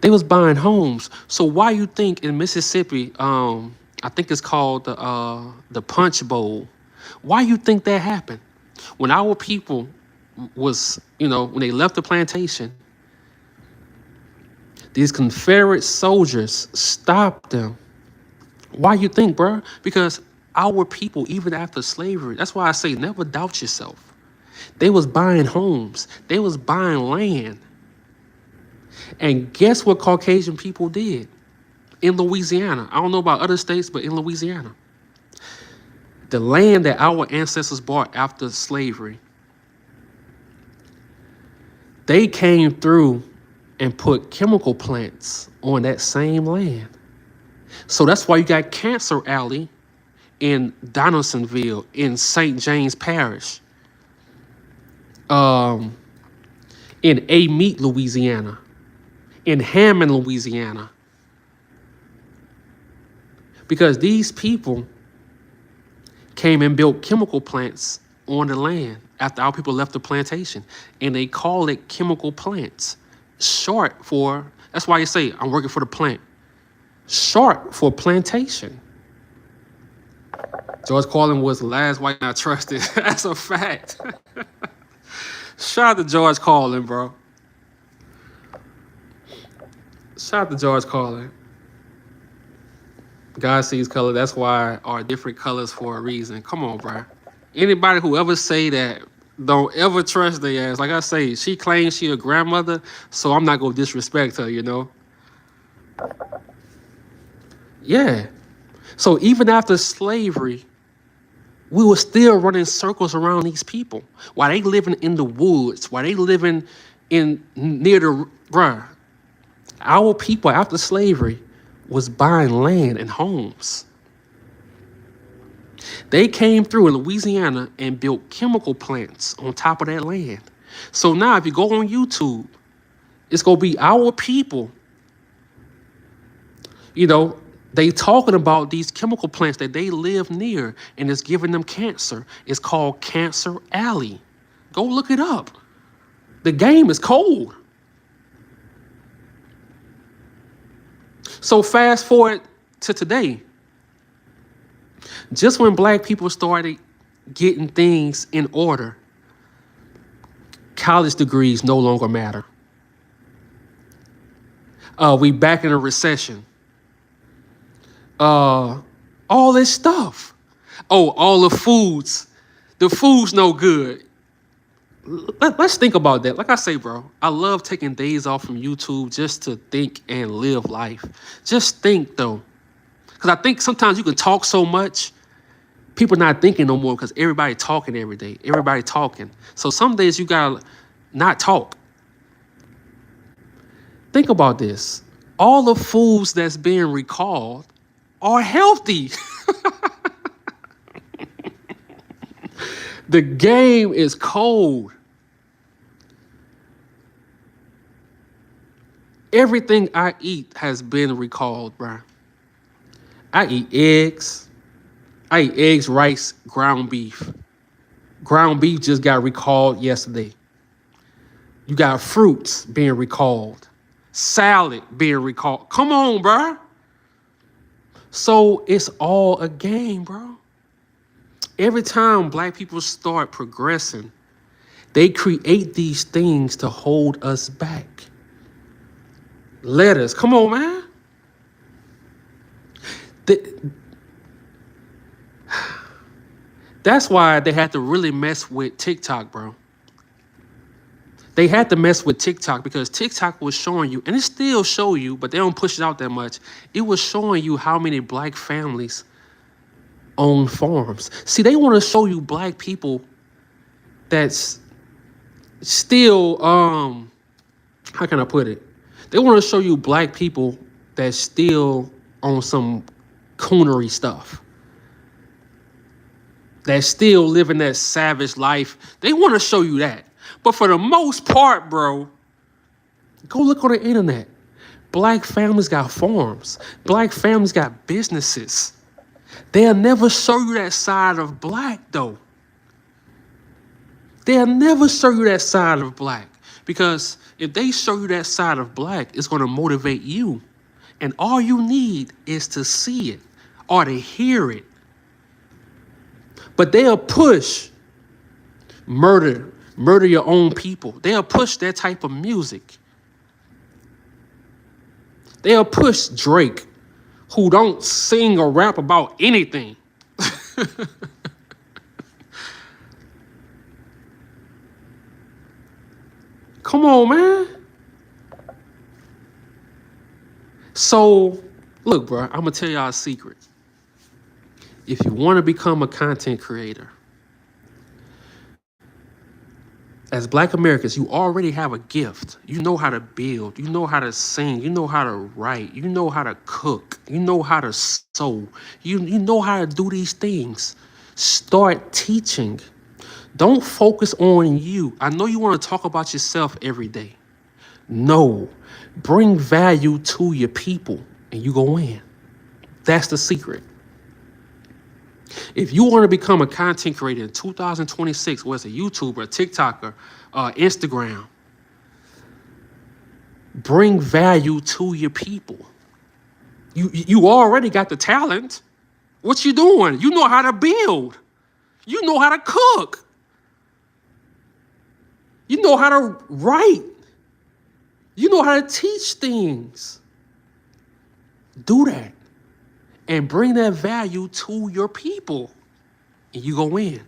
They was buying homes. So why you think in Mississippi, I think it's called the Punch Bowl. Why you think that happened? When our people was, when they left the plantation, these Confederate soldiers stopped them. Why you think, bro? Because our people, even after slavery, that's why I say never doubt yourself. They was buying homes. They was buying land. And guess what Caucasian people did in Louisiana? I don't know about other states, but in Louisiana. The land that our ancestors bought after slavery, they came through and put chemical plants on that same land. So that's why you got Cancer Alley in Donaldsonville, in St. James Parish, in Amite, Louisiana, in Hammond, Louisiana. Because these people came and built chemical plants on the land after our people left the plantation. And they call it chemical plants. Short for, that's why you say, I'm working for the plant. Short for plantation. George Carlin was the last white I trusted. That's a fact. Shout out to George Carlin, bro. Shout out to George Carlin. God sees color. That's why are different colors for a reason. Come on, bro. Anybody who ever say that, don't ever trust their ass. Like I say, she claims she a grandmother, so I'm not gonna disrespect her, you know? Yeah. So even after slavery, we were still running circles around these people. While they living in the woods, while they living in near the bruh. Our people after slavery was buying land and homes. They came through in Louisiana and built chemical plants on top of that land. So now if you go on YouTube, it's gonna be our people, you know, they talking about these chemical plants that they live near and it's giving them cancer. It's called Cancer Alley. Go look it up. The game is cold. So fast forward to today. Just when black people started getting things in order, college degrees no longer matter. We back in a recession. All this stuff. Oh, all the foods. The food's no good. Let's think about that. Like I say, bro, I love taking days off from YouTube just to think and live life. Just think, though. Because I think sometimes you can talk so much, people not thinking no more because everybody talking every day. Everybody talking. So some days you got to not talk. Think about this. All the foods that's being recalled are healthy. The game is cold. Everything I eat has been recalled, bro. I eat eggs. I eat eggs, rice, ground beef. Ground beef just got recalled yesterday. You got fruits being recalled. Salad being recalled. Come on, bro. So it's all a game, bro. Every time black people start progressing, they create these things to hold us back. Letters, come on, man. That's why they had to really mess with TikTok, bro. They had to mess with TikTok because TikTok was showing you, and it still show you, but they don't push it out that much. It was showing you how many black families own farms. See, they want to show you black people that's still, how can I put it? They want to show you black people that's still on some coonery stuff. That's still living that savage life. They want to show you that. But for the most part, bro, go look on the internet. Black families got farms. Black families got businesses. They'll never show you that side of black, though. They'll never show you that side of black. Because if they show you that side of black, it's going to motivate you. And all you need is to see it or to hear it. But they'll push murder your own people. They'll push that type of music. They'll push Drake, who don't sing or rap about anything. Come on, man. So, look, bro, I'm going to tell y'all a secret. If you want to become a content creator, as Black Americans, you already have a gift. You know how to build. You know how to sing. You know how to write. You know how to cook. You know how to sew. You know how to do these things. Start teaching. Don't focus on you. I know you want to talk about yourself every day. No. Bring value to your people and you go win. That's the secret. If you want to become a content creator in 2026, whether it's a YouTuber, a TikToker, Instagram, bring value to your people. You already got the talent. What you doing? You know how to build. You know how to cook. You know how to write. You know how to teach things. Do that and bring that value to your people, and you go in.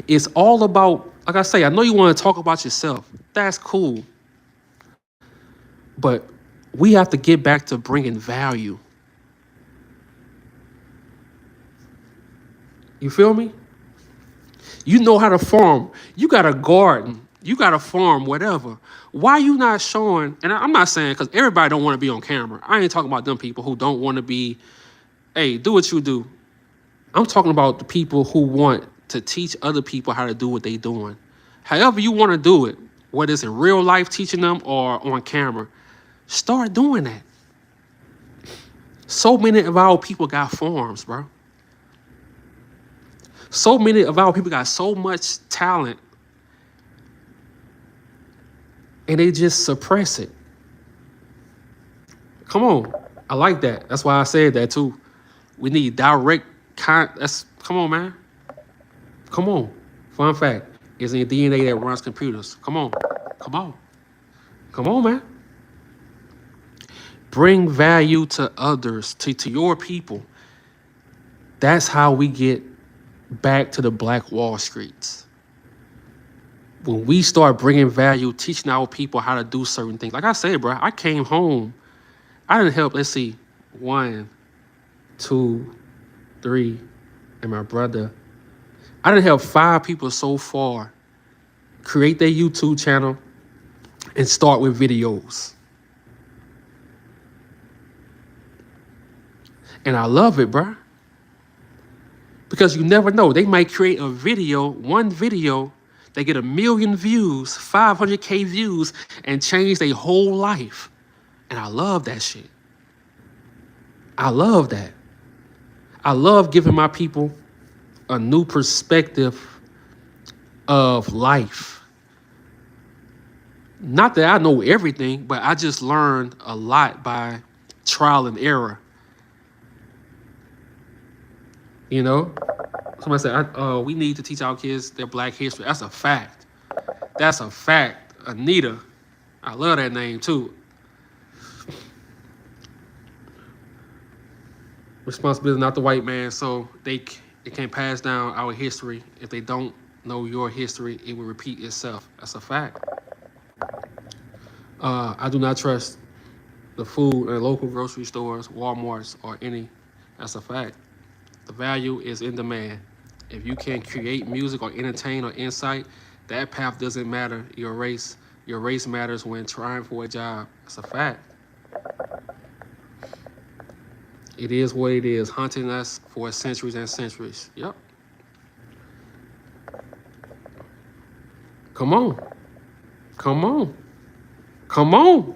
It's all about, like I say, I know you want to talk about yourself. That's cool. But we have to get back to bringing value. You feel me? You know how to farm. You got a garden. You got a farm, whatever. Why you not showing? And I'm not saying because everybody don't want to be on camera. I ain't talking about them people who don't want to be, hey, do what you do. I'm talking about the people who want to teach other people how to do what they doing. However you want to do it, whether it's in real life teaching them or on camera, start doing that. So many of our people got farms, bro. So many of our people got so much talent and they just suppress it. Come on. I like that. That's why I said that too. We need direct come on, man. Come on. Fun fact. It's in your DNA that runs computers. Come on. Come on. Come on, man. Bring value to others, to your people. That's how we get back to the Black Wall Streets. When we start bringing value, teaching our people how to do certain things. Like I said, bro, I came home. I didn't help, let's see, 1, 2, 3, and my brother. I didn't help 5 people so far create their YouTube channel and start with videos. And I love it, bro. Because you never know. They might create a video, one video, they get 1 million views, 500K views, and change their whole life. And I love that shit. I love that. I love giving my people a new perspective of life. Not that I know everything, but I just learned a lot by trial and error. You know? Somebody said, we need to teach our kids their Black history. That's a fact. That's a fact. Anita. I love that name too. Responsibility not the white man, so it can't pass down our history. If they don't know your history, it will repeat itself. That's a fact. I do not trust the food in local grocery stores, Walmarts, or any. That's a fact. The value is in demand. If you can create music or entertain or insight, that path doesn't matter. Your race matters when trying for a job. It's a fact. It is what it is, hunting us for centuries and centuries. Yep. Come on. Come on. Come on.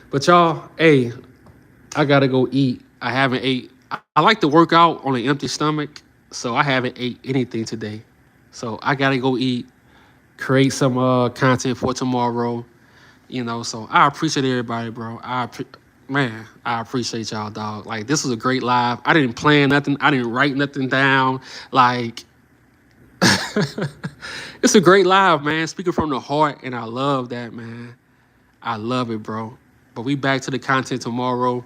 But y'all, hey, I gotta go eat. I haven't ate. I like to work out on an empty stomach, so I haven't ate anything today. So I gotta go eat, create some content for tomorrow. You know, so I appreciate everybody, bro. I appreciate y'all, dog. Like, this was a great live. I didn't plan nothing. I didn't write nothing down. Like, it's a great live, man. Speaking from the heart, and I love that, man. I love it, bro. But we back to the content tomorrow.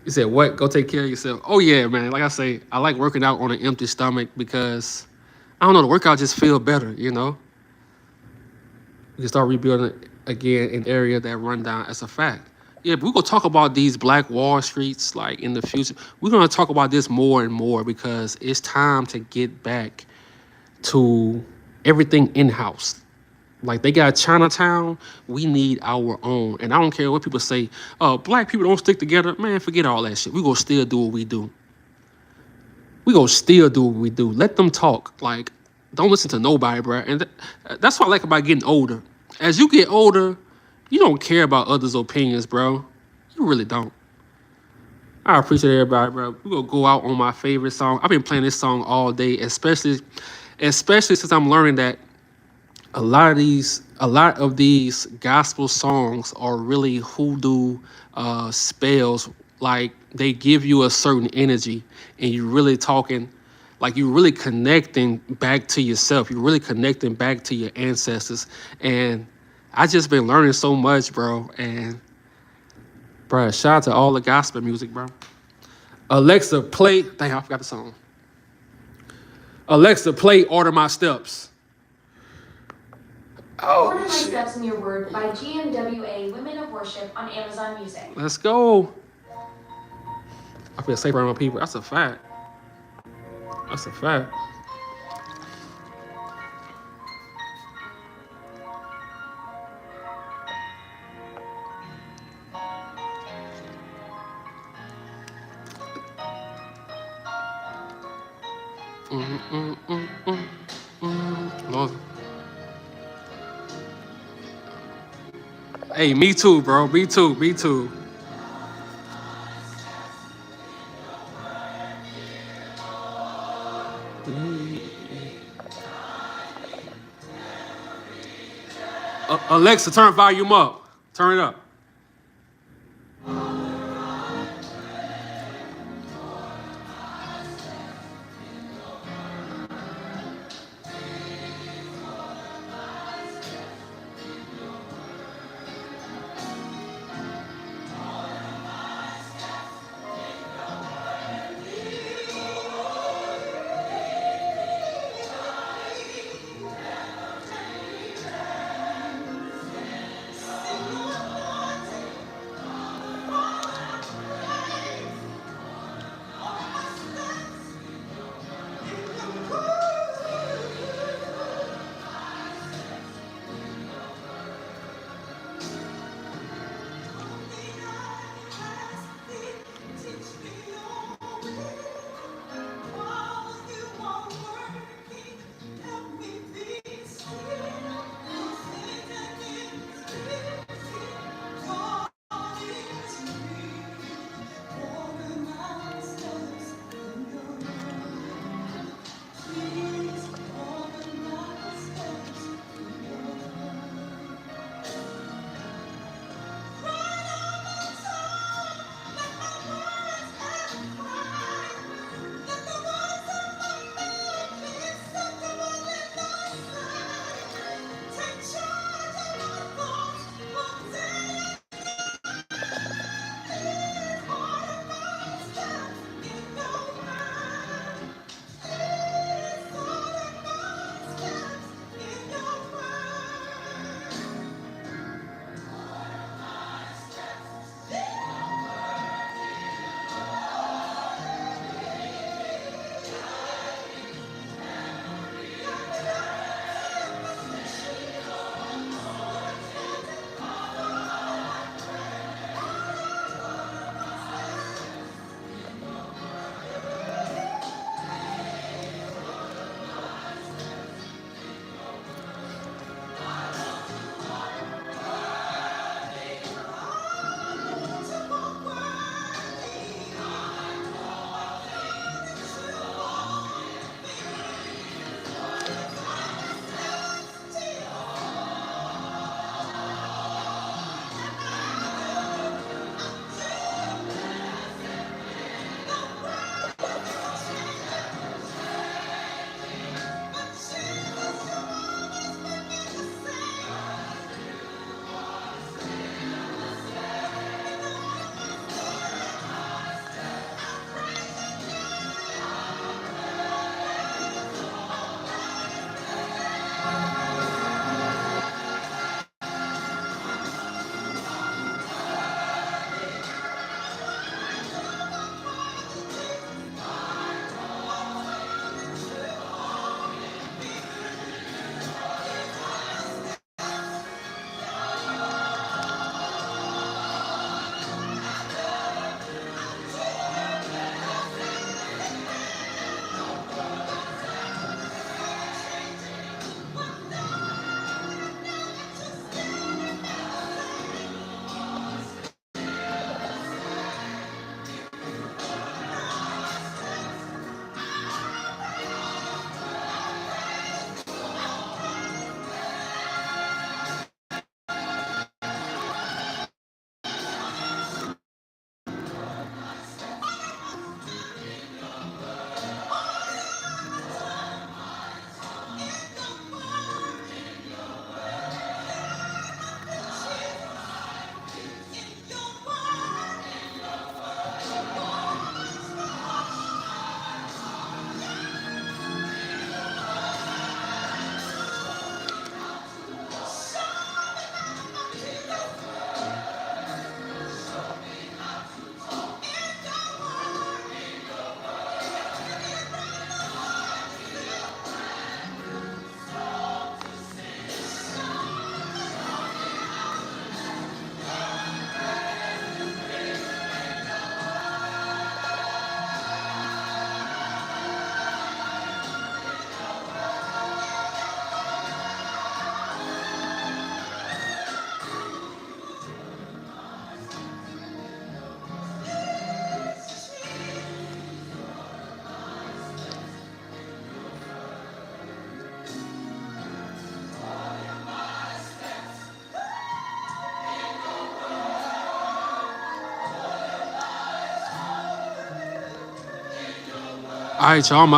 You said, what? Go take care of yourself. Oh, yeah, man. Like I say, I like working out on an empty stomach because, I don't know, the workout just feel better, you know? You can start rebuilding again in the area that run down. That's a fact. Yeah, but we're going to talk about these Black Wall Streets, like, in the future. We're going to talk about this more and more because it's time to get back to everything in-house. Like, they got Chinatown, we need our own. And I don't care what people say, Black people don't stick together. Man, forget all that shit. We gonna still do what we do. We gonna still do what we do. Let them talk. Like, don't listen to nobody, bro. And that's what I like about getting older. As you get older, you don't care about others' opinions, bro. You really don't. I appreciate everybody, bro. We're gonna go out on my favorite song. I've been playing this song all day, especially since I'm learning that a lot of these gospel songs are really hoodoo spells. Like, they give you a certain energy and you're really talking, like, you're really connecting back to yourself. You're really connecting back to your ancestors. And I just been learning so much, bro. And Bro, shout out to all the gospel music, bro. Alexa, play. Dang, I forgot the song. Alexa, play Order My Steps. Order My Steps in Your Word by GMWA Women of Worship on Amazon Music. Let's go. I feel safe around my people. That's a fact. That's a fact. Lord. Hey, me too, bro. Me too. Me too. Alexa, turn volume up. Turn it up. All right, y'all.